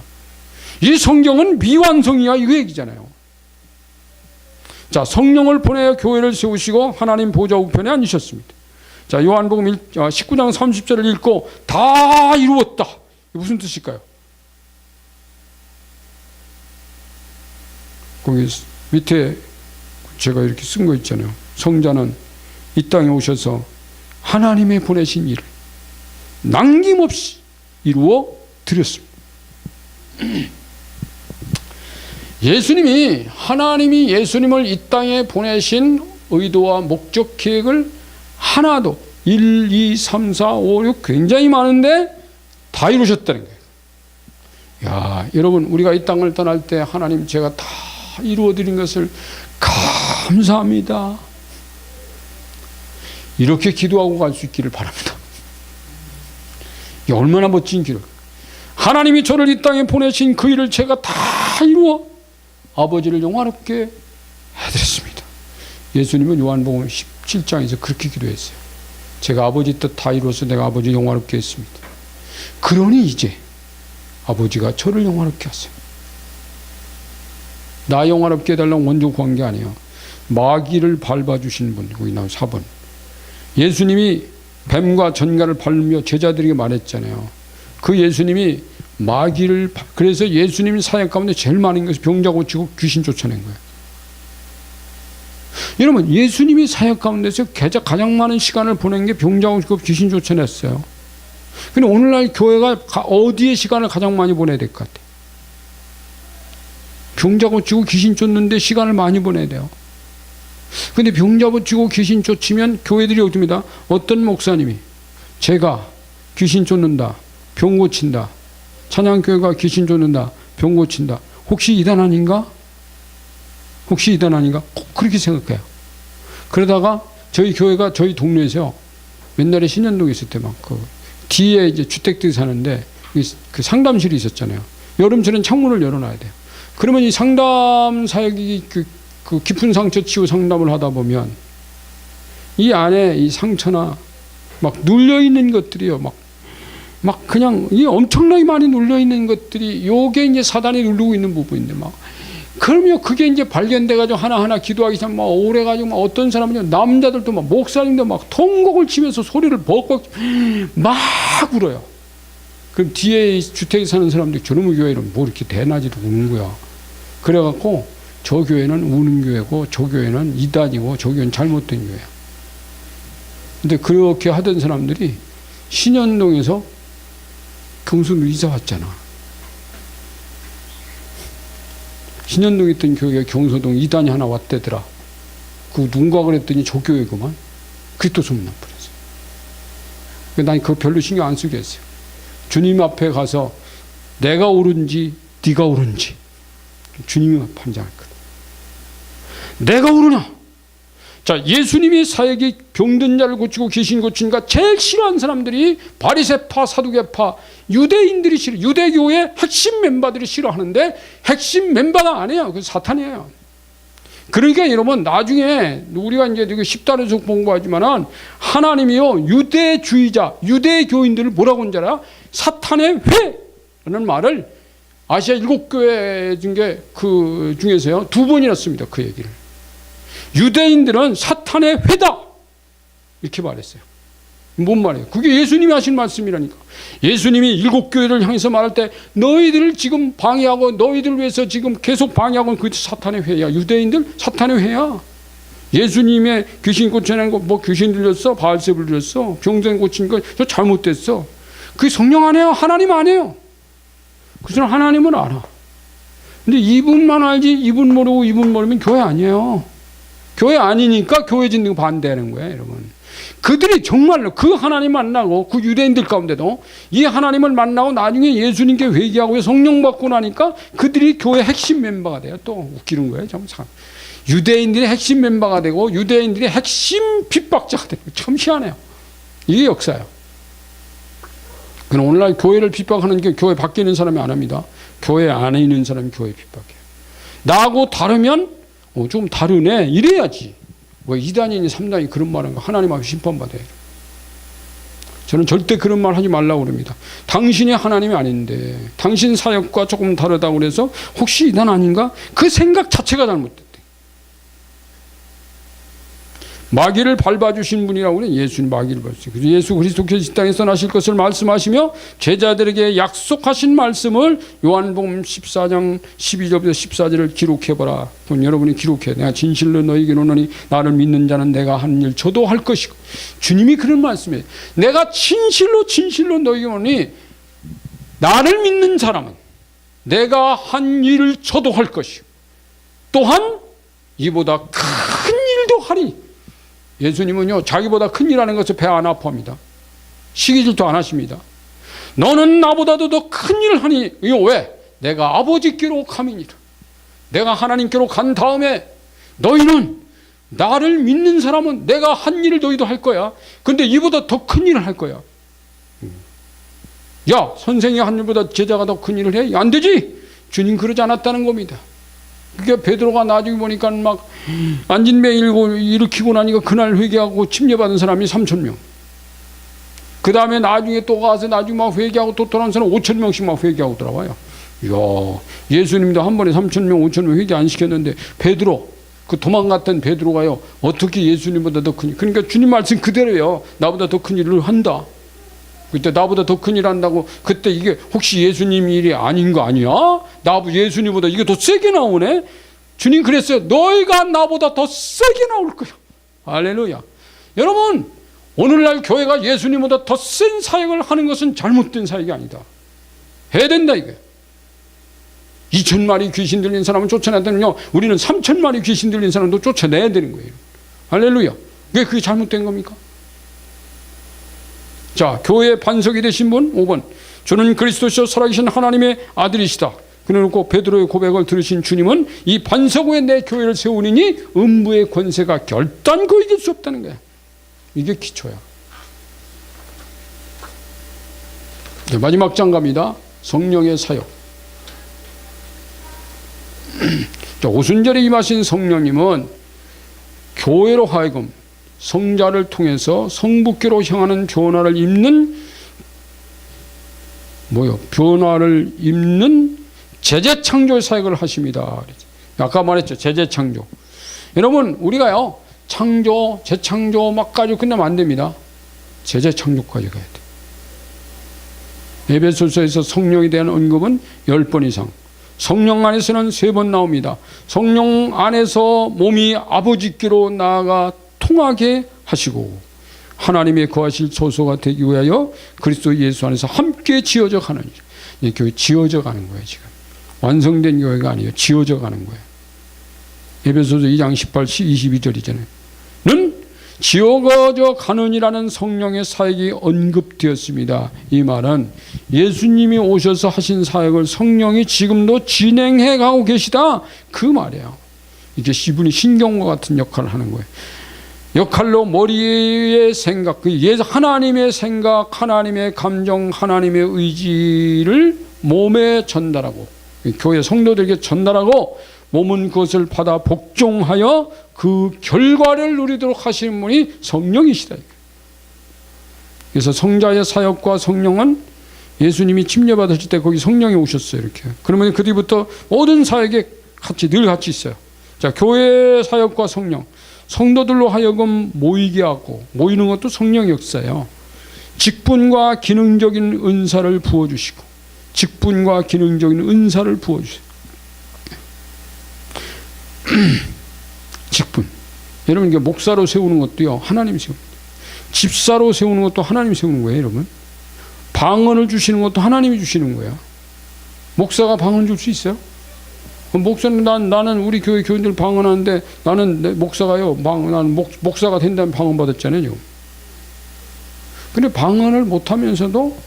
이 성경은 미완성이야. 이 얘기잖아요. 자, 성령을 보내어 교회를 세우시고 하나님 보좌 우편에 앉으셨습니다. 자, 요한복음 19장 30절을 읽고 다 이루었다. 이게 무슨 뜻일까요? 거기 밑에 제가 이렇게 쓴 거 있잖아요. 성자는 이 땅에 오셔서 하나님의 보내신 일을 남김없이 이루어 드렸습니다. 하나님이 예수님을 이 땅에 보내신 의도와 목적 계획을 하나도 1, 2, 3, 4, 5, 6 굉장히 많은데 다 이루셨다는 거예요. 야, 여러분, 우리가 이 땅을 떠날 때 하나님 제가 다 이루어드린 것을 감사합니다. 이렇게 기도하고 갈 수 있기를 바랍니다. 이게 얼마나 멋진 기록. 하나님이 저를 이 땅에 보내신 그 일을 제가 다 이루어 아버지를 영화롭게 해드렸습니다. 예수님은 요한복음 17장에서 그렇게 기도했어요. 제가 아버지 뜻 다 이루어서 내가 아버지 영화롭게 했습니다. 그러니 이제 아버지가 저를 영화롭게 하세요. 나 영화롭게 해달라고 먼저 구한 게 아니에요. 마귀를 밟아주신 분. 거기 나온 4번. 예수님이 뱀과 전갈을 밟으며 제자들에게 말했잖아요. 그 예수님이 그래서 예수님 사역 가운데 제일 많은 것이 병자 고치고 귀신 쫓아낸 거예요. 여러분, 예수님이 사역 가운데서 가장 많은 시간을 보낸 게 병자 고치고 귀신 쫓아냈어요. 근데 오늘날 교회가 어디에 시간을 가장 많이 보내야 될 것 같아요? 병자 고치고 귀신 쫓는데 시간을 많이 보내야 돼요. 근데 병자 고치고 귀신 쫓으면 교회들이 어떻습니다? 어떤 목사님이 제가 귀신 쫓는다, 병 고친다, 찬양교회가 귀신 쫓는다, 병 고친다. 혹시 이단 아닌가? 꼭 그렇게 생각해요. 그러다가 저희 교회가 저희 동네에서요, 옛날에 신현동에 있을 때 막 뒤에 이제 주택들이 사는데 그 상담실이 있었잖아요. 여름철엔 창문을 열어놔야 돼요. 그러면 이 상담 사역이 그 깊은 상처 치유 상담을 하다 보면 이 안에 이 상처나 막 눌려있는 것들이요, 막 그냥 이 엄청나게 많이 눌려있는 것들이 요게 이제 사단이 누르고 있는 부분인데 그러면 그게 이제 발견돼가지고 하나하나 기도하기 시작하면 막 오래가지고 막 어떤 사람은 남자들도 막 목사님도 막 통곡을 치면서 소리를 벅벅 막 울어요. 그럼 뒤에 주택에 사는 사람들이 저놈의 교회는 뭐 이렇게 대낮에도 우는 거야. 그래갖고 저 교회는 우는 교회고 저 교회는 이단이고 저 교회는 잘못된 교회야. 근데 그렇게 하던 사람들이 신현동에서 경순으로 이사 왔잖아. 신현동에 있던 교회가 경서동 이단이 하나 왔대더라. 그 누군가 그랬더니 저 교회구만. 그게 또 소문난 뻔했어. 난 그거 별로 신경 안 쓰게 했어요. 주님 앞에 가서 내가 옳은지 네가 옳은지 주님이 판정할 거다. 내가 옳으냐? 자, 예수님이 사역이 병든 자를 고치고 귀신 고치니까 제일 싫어하는 사람들이 바리새파, 사두개파, 유대인들이 싫어. 유대교의 핵심 멤버들이 싫어하는데 핵심 멤버가 아니에요. 그 사탄이에요. 그러니까 여러분, 나중에 우리가 이제 되게 10단에서 공부하지만은 하나님이요, 유대주의자, 유대교인들을 뭐라고 하는 줄 알아? 사탄의 회라는 말을 아시아 7교회 중에 그 중에서요, 2번이나 씁니다. 그 얘기를. 유대인들은 사탄의 회다, 이렇게 말했어요. 뭔 말이에요? 그게 예수님이 하신 말씀이라니까. 예수님이 7교회를 향해서 말할 때 너희들을 지금 방해하고 너희들을 위해서 지금 계속 방해하고, 그게 사탄의 회야. 유대인들 사탄의 회야. 예수님의 귀신 고쳐내는 거, 뭐 귀신 들렸어? 바알세불 들렸어? 병든 고친 거 저 잘못됐어. 그게 성령 아니에요. 하나님 아니에요. 그래서 하나님은 알아. 근데 이분만 알지 이분 모르고 이분 모르면 교회 아니에요. 교회 아니니까 교회 짓는 거 반대하는 거예요, 여러분. 그들이 정말로 그 하나님 만나고, 그 유대인들 가운데도 이 하나님을 만나고 나중에 예수님께 회개하고 성령 받고 나니까 그들이 교회 핵심 멤버가 돼요. 또 웃기는 거예요. 참. 유대인들이 핵심 멤버가 되고 유대인들이 핵심 핍박자가 되고, 참 희한해요. 이게 역사예요. 그럼 오늘날 교회를 핍박하는 게 교회 밖에 있는 사람이 안 합니다. 교회 안에 있는 사람이 교회 핍박해요. 나하고 다르면 좀 다르네 이래야지. 뭐 2단이니 3단이 그런 말은 하나님 앞에 심판받아요. 저는 절대 그런 말 하지 말라고 그럽니다. 당신이 하나님이 아닌데 당신 사역과 조금 다르다고 그래서 혹시 2단 아닌가? 그 생각 자체가 잘못됐대. 마귀를 밟아주신 분이라고 그래. 예수님 마귀를 밟으셨어요. 그래서 예수 그리스도께서 이 땅에서 나실 것을 말씀하시며 제자들에게 약속하신 말씀을 요한복음 14장 12절부터 14절을 기록해봐라. 그럼 여러분이 기록해. 내가 진실로 너희에게 이르노니 나를 믿는 자는 내가 하는 일 저도 할 것이고. 주님이 그런 말씀이에요. 내가 진실로 너희에게 이르노니 나를 믿는 사람은 내가 한 일을 저도 할 것이고 또한 이보다 큰 일도 하리. 예수님은요, 자기보다 큰 일하는 것을 배 안 아파합니다. 시기질도 안 하십니다. 너는 나보다도 더 큰 일을 하니, 이거 왜? 내가 아버지께로 감이니라. 내가 하나님께로 간 다음에 너희는 나를 믿는 사람은 내가 한 일을 너희도 할 거야. 근데 이보다 더 큰 일을 할 거야. 야, 선생이 한 일보다 제자가 더 큰 일을 해? 안 되지. 주님 그러지 않았다는 겁니다. 그게 베드로가 나중에 보니까 막 안진뱅이 일으키고 나니까 그날 회개하고 침례받은 사람이 3,000명. 그 다음에 나중에 또 가서 나중에 막 회개하고 또 돌아온 사람 5,000명씩 막 회개하고 돌아와요. 이야, 예수님도 한 번에 3,000명, 5,000명 회개 안 시켰는데 베드로, 그 도망갔던 베드로가요, 어떻게 예수님보다 더 큰 일. 그러니까 주님 말씀 그대로예요. 나보다 더 큰 일을 한다. 그때 나보다 더 큰 일 한다고, 그때 이게 혹시 예수님 일이 아닌 거 아니야? 예수님보다 이게 더 세게 나오네? 주님 그랬어요. 너희가 나보다 더 세게 나올 거야. 할렐루야. 여러분, 오늘날 교회가 예수님보다 더 센 사역을 하는 것은 잘못된 사역이 아니다. 해야 된다, 이게. 2,000마리 귀신 들린 사람은 쫓아내야 되면요, 우리는 3,000마리 귀신 들린 사람도 쫓아내야 되는 거예요. 할렐루야. 왜 그게 잘못된 겁니까? 자, 교회의 반석이 되신 분 5번. 주는 그리스도시요 살아계신 하나님의 아들이시다. 그래놓고 베드로의 고백을 들으신 주님은 이 반석 위에 내 교회를 세우니 음부의 권세가 결단코 이길 수 없다는 거야. 이게 기초야. 네, 마지막 장갑니다. 성령의 사역. 자, 오순절에 임하신 성령님은 교회로 하여금 성자를 통해서 성부께로 향하는 변화를 입는 재재창조 사역을 하십니다. 아까 말했죠. 재재창조. 여러분, 우리가요, 창조, 재창조 막 가지고 끝나면 안 됩니다. 재재창조까지 가야 돼. 에베소서에서 성령에 대한 언급은 10번 이상. 성령 안에서는 3번 나옵니다. 성령 안에서 몸이 아버지께로 나아가 통하게 하시고 하나님의 거하실 소소가 되기 위하여 그리스도 예수 안에서 함께 지어져 가는 일. 교회 지어져 가는 거예요. 지금 완성된 교회가 아니에요. 지어져 가는 거예요. 에베소서 2장 18, 22절이잖아요. 는 지어져 가는이라는 성령의 사역이 언급되었습니다. 이 말은 예수님이 오셔서 하신 사역을 성령이 지금도 진행해 가고 계시다, 그 말이에요. 이게 이분이 신경과 같은 역할을 하는 거예요. 역할로 머리의 생각, 하나님의 생각, 하나님의 감정, 하나님의 의지를 몸에 전달하고 교회 성도들에게 전달하고 몸은 그것을 받아 복종하여 그 결과를 누리도록 하시는 분이 성령이시다. 그래서 성자의 사역과 성령은 예수님이 침례받으실 때 거기 성령이 오셨어요. 이렇게. 그러면 그 뒤부터 모든 사역에 늘 같이 있어요. 자, 교회 사역과 성령. 성도들로 하여금 모이게 하고, 모이는 것도 성령 역사예요. 직분과 기능적인 은사를 부어주시고, 직분과 기능적인 은사를 부어주세요. 직분. 여러분, 이게 목사로 세우는 것도요, 하나님 세웁니다. 집사로 세우는 것도 하나님 세우는 거예요, 여러분. 방언을 주시는 것도 하나님이 주시는 거예요. 목사가 방언 줄 수 있어요? 목사는 나는 우리 교회 교인들 방언하는데 나는 목사가요. 나는 목사가 된다면 방언 받았잖아요. 지금. 근데 방언을 못하면서도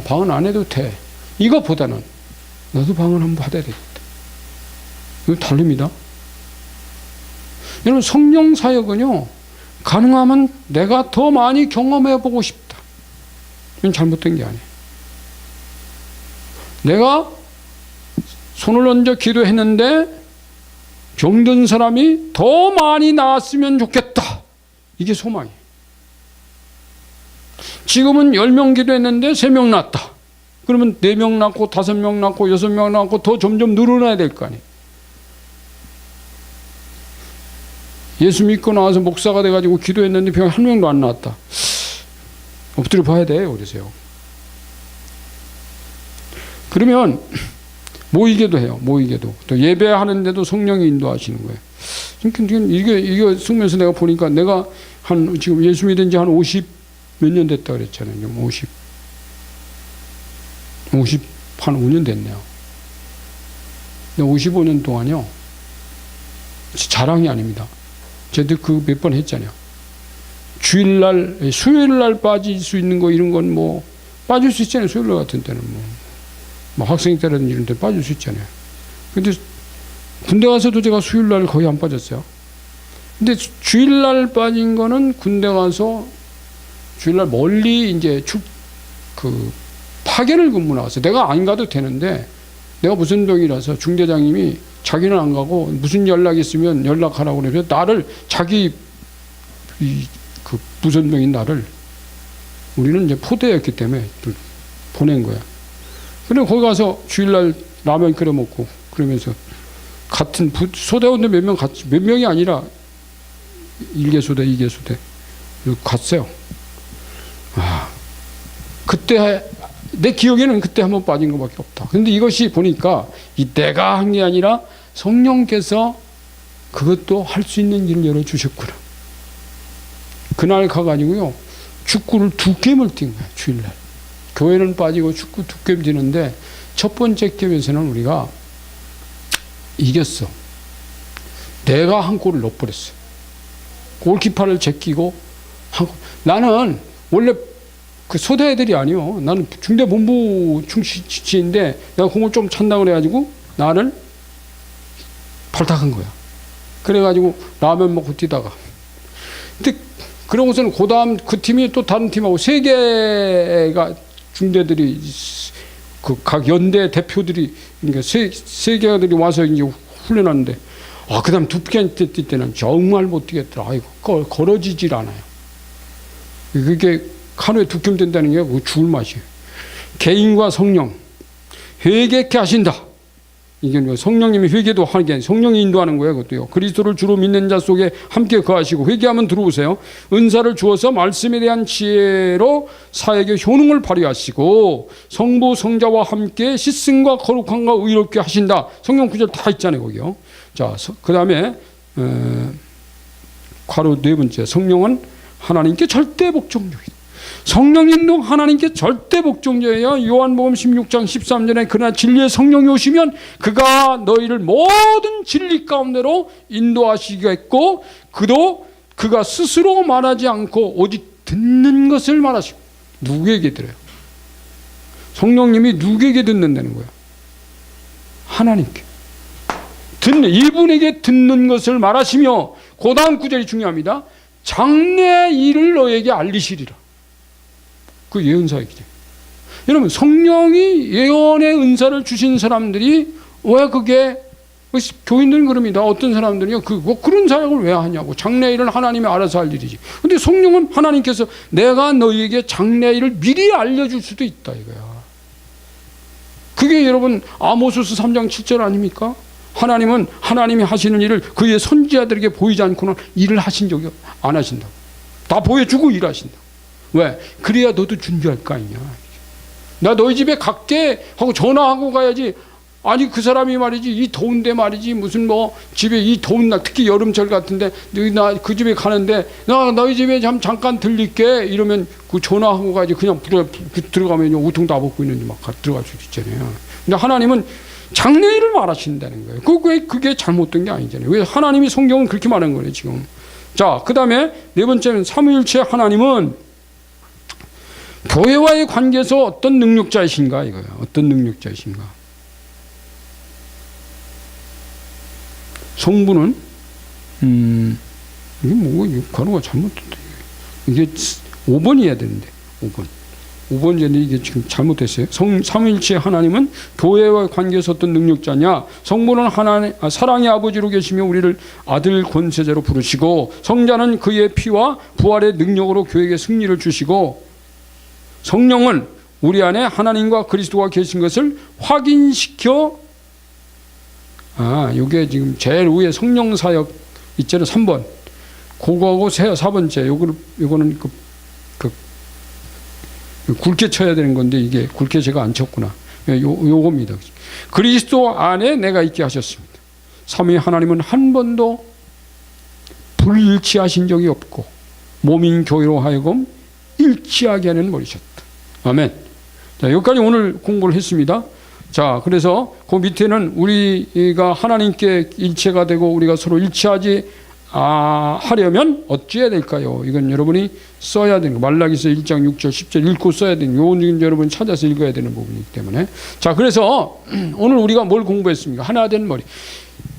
방언 안 해도 돼. 이거보다는 나도 방언 한번 받아야 되겠다. 이거 다릅니다. 여러분 성령 사역은요. 가능하면 내가 더 많이 경험해 보고 싶다. 이건 잘못된 게 아니에요. 내가 손을 얹어 기도했는데 병든 사람이 더 많이 나았으면 좋겠다. 이게 소망이에요. 지금은 10명 기도했는데 3명 났다. 그러면 4명 낳고 5명 낳고 6명 낳고 더 점점 늘어나야 될 거 아니에요. 예수 믿고 나와서 목사가 돼가지고 기도했는데 병 한 명도 안 나왔다. 엎드려 봐야 돼요. 그러세요. 그러면 모이게도 해요. 모이게도. 또 예배하는데도 성령이 인도하시는 거예요. 이게 쓰면서 내가 보니까 내가 지금 예수 믿은 지 한 50 몇 년 됐다 그랬잖아요. 50 한 5년 됐네요. 근데 55년 동안요. 자랑이 아닙니다. 저도 그 몇 번 했잖아요. 주일날, 수요일날 빠질 수 있는 거 이런 건 뭐 빠질 수 있잖아요. 수요일날 같은 때는 뭐 학생 때라든지 이런 데 빠질 수 있잖아요. 근데 군대 가서도 제가 수요일날 거의 안 빠졌어요. 근데 주일날 빠진 거는 군대 가서 주일날 멀리 이제 파견을 근무 나왔어요. 내가 안 가도 되는데 내가 무슨 병이라서 중대장님이 자기는 안 가고 무슨 연락 있으면 연락하라고 그래서 나를 자기 그 무선병인 나를 우리는 이제 포대였기 때문에 보낸 거야. 그래 거기 가서 주일날 라면 끓여 먹고 그러면서 같은 소대원들 몇 명 같이 몇 명이 아니라 1개소대 2개소대 갔어요. 그때 내 기억에는 그때 한번 빠진 것밖에 없다. 근데 이것이 보니까 내가 한 게 아니라 성령께서 그것도 할 수 있는 길을 열어주셨구나. 그날 가가지고요 축구를 2게임을 뛴 거야. 주일날 교회는 빠지고 축구 2게임 뛰는데 첫 번째 게임에서는 우리가 이겼어. 내가 한 골을 넣어버렸어. 골키퍼를 제끼고 나는 원래 그 소대 애들이 아니요. 나는 중대본부 출신인데 내가 공을 좀 찬다고 그래가지고 나를 발탁한 거야. 그래가지고 라면 먹고 뛰다가 근데 그러고서는 그 다음 그 팀이 또 다른 팀하고 3개가 중대들이 그 각 연대 대표들이 그러니까 세 개들이 와서 이제 훈련하는데 그 다음 2개 뛸 때는 정말 못 뛰겠더라. 아이고 걸어지질 않아요. 그게 하루에 2게임 된다는 게 죽을 맛이에요. 개인과 성령 회개케 하신다. 이게 성령님이 회개도 하게 성령이 인도하는 거예요. 그것도요. 그리스도를 주로 믿는 자 속에 함께 거하시고 회개하면 들어오세요. 은사를 주어서 말씀에 대한 지혜로 사역의 효능을 발휘하시고 성부 성자와 함께 씻음과 거룩함과 의롭게 하신다. 성령 구절 다 있잖아요. 거기요. 자, 그 다음에 괄호 4번째 성령은 하나님께 절대 복종적이다. 성령님도 하나님께 절대 복종자예요. 요한복음 16장 13절에 그러나 진리의 성령이 오시면 그가 너희를 모든 진리 가운데로 인도하시겠고 그가 스스로 말하지 않고 오직 듣는 것을 말하시고 누구에게 들어요? 성령님이 누구에게 듣는다는 거예요? 하나님께. 이분에게 듣는 것을 말하시며 그 다음 구절이 중요합니다. 장래 일을 너에게 알리시리라. 그 예언사역이죠. 여러분, 성령이 예언의 은사를 주신 사람들이 왜 그게, 교인들은 그럽니다. 어떤 사람들은요, 그런 사역을 왜 하냐고. 장래 일은 하나님이 알아서 할 일이지. 근데 성령은 하나님께서 내가 너희에게 장래 일을 미리 알려줄 수도 있다, 이거야. 그게 여러분, 아모스서 3장 7절 아닙니까? 하나님은 하나님이 하시는 일을 그의 선지자들에게 보이지 않고는 일을 하신 적이 안 하신다고. 다 보여주고 일하신다. 왜? 그래야 너도 준비할 거 아니냐. 나 너희 집에 갈게 하고 전화하고 가야지. 아니, 그 사람이 말이지, 이 더운데 말이지, 무슨 집에 이 더운 날, 특히 여름철 같은데, 나 그 집에 가는데, 나 너희 집에 잠깐 들릴게. 이러면 그 전화하고 가야지. 그냥 들어가면 우통 다 벗고 있는데 막 들어갈 수 있잖아요. 근데 하나님은 장래일을 말하신다는 거예요. 그게 잘못된 게 아니잖아요. 왜 하나님이 성경은 그렇게 말한 거예요, 지금. 자, 그 다음에 네 번째는 삼위일체 하나님은 교회와의 관계에서 어떤 능력자이신가 이거예요. 어떤 능력자이신가. 성부는 이게 이게 가루가 잘못됐다. 이게 5번이어야 되는데 5번째인데 이게 지금 잘못됐어요. 삼위일체 하나님은 교회와 관계에서 어떤 능력자냐. 성부는 하나님 사랑의 아버지로 계시며 우리를 아들 권세자로 부르시고, 성자는 그의 피와 부활의 능력으로 교회에게 승리를 주시고, 성령은 우리 안에 하나님과 그리스도가 계신 것을 확인시켜, 요게 지금 제일 위에 성령 사역 있잖아요. 3번. 그거하고 4번째. 요거는 굵게 쳐야 되는 건데 이게 굵게 제가 안 쳤구나. 요겁니다. 그리스도 안에 내가 있게 하셨습니다. 삼위 하나님은 한 번도 불일치하신 적이 없고 몸인 교회로 하여금 일치하게 하는 머리셨다. 아멘. 자, 여기까지 오늘 공부를 했습니다. 자, 그래서 그 밑에는 우리가 하나님께 일체가 되고 우리가 서로 일치하지 하려면 어찌해야 될까요? 이건 여러분이 써야 되는 거. 말라기서 1장 6절 10절 읽고 써야 되는 거. 요건 여러분 찾아서 읽어야 되는 부분이기 때문에. 자, 그래서 오늘 우리가 뭘 공부했습니까? 하나 된 머리.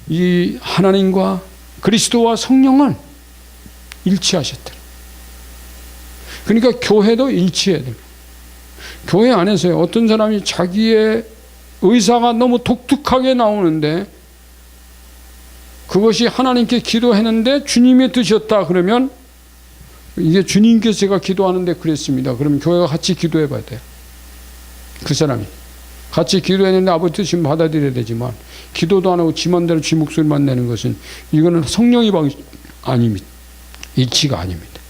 이 하나님과 그리스도와 성령은 일치하셨다. 그러니까 교회도 일치해야 됩니다. 교회 안에서요, 어떤 사람이 자기의 의사가 너무 독특하게 나오는데 그것이 하나님께 기도했는데 주님의 뜻이었다 그러면, 이게 주님께서 제가 기도하는데 그랬습니다. 그러면 교회가 같이 기도해 봐야 돼요. 그 사람이 같이 기도했는데 아버지 뜻이면 받아들여야 되지만, 기도도 안 하고 지 맘대로 지 목소리만 내는 것은 이거는 성령의 방식 아닙니다. 일치가 아닙니다.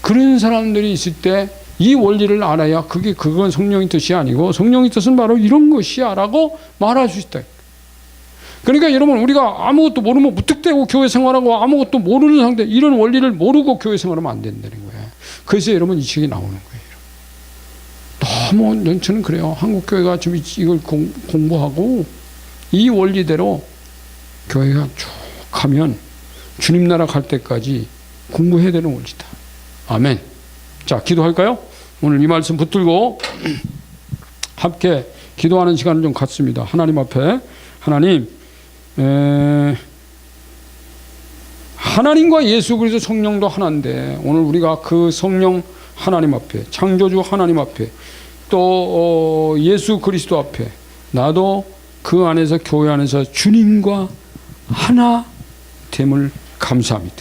그런 사람들이 있을 때 이 원리를 알아야 그건 성령의 뜻이 아니고, 성령의 뜻은 바로 이런 것이야 라고 말할 수 있다. 그러니까 여러분, 우리가 아무것도 모르면 무턱대고 교회 생활하고 아무것도 모르는 상태, 이런 원리를 모르고 교회 생활하면 안 된다는 거예요. 그래서 여러분 이 책이 나오는 거예요. 너무 저는 그래요. 한국 교회가 좀 이걸 공부하고 이 원리대로 교회가 쭉 가면 주님 나라 갈 때까지 공부해야 되는 원리다. 아멘. 자, 기도할까요? 오늘 이 말씀 붙들고 함께 기도하는 시간을 좀 갖습니다. 하나님 앞에. 하나님, 하나님과 예수 그리스도 성령도 하나인데, 오늘 우리가 그 성령 하나님 앞에, 창조주 하나님 앞에, 또 예수 그리스도 앞에, 나도 그 안에서, 교회 안에서 주님과 하나 됨을 감사합니다.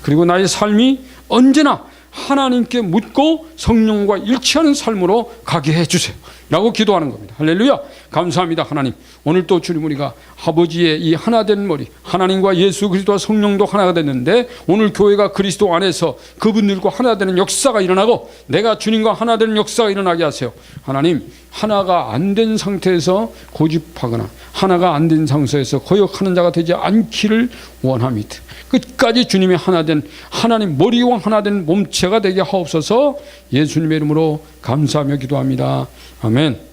그리고 나의 삶이 언제나 하나님께 묻고 성령과 일치하는 삶으로 가게 해주세요 라고 기도하는 겁니다. 할렐루야. 감사합니다. 하나님, 오늘 또 주님, 우리가 아버지의 이 하나된 머리, 하나님과 예수 그리스도와 성령도 하나가 됐는데, 오늘 교회가 그리스도 안에서 그분들과 하나 되는 역사가 일어나고 내가 주님과 하나 되는 역사가 일어나게 하세요. 하나님, 하나가 안 된 상태에서 고집하거나 하나가 안 된 상태에서 거역하는 자가 되지 않기를 원합니다. 끝까지 주님의 하나된, 하나님 머리와 하나된 몸체가 되게 하옵소서. 예수님의 이름으로 감사하며 기도합니다. 아멘.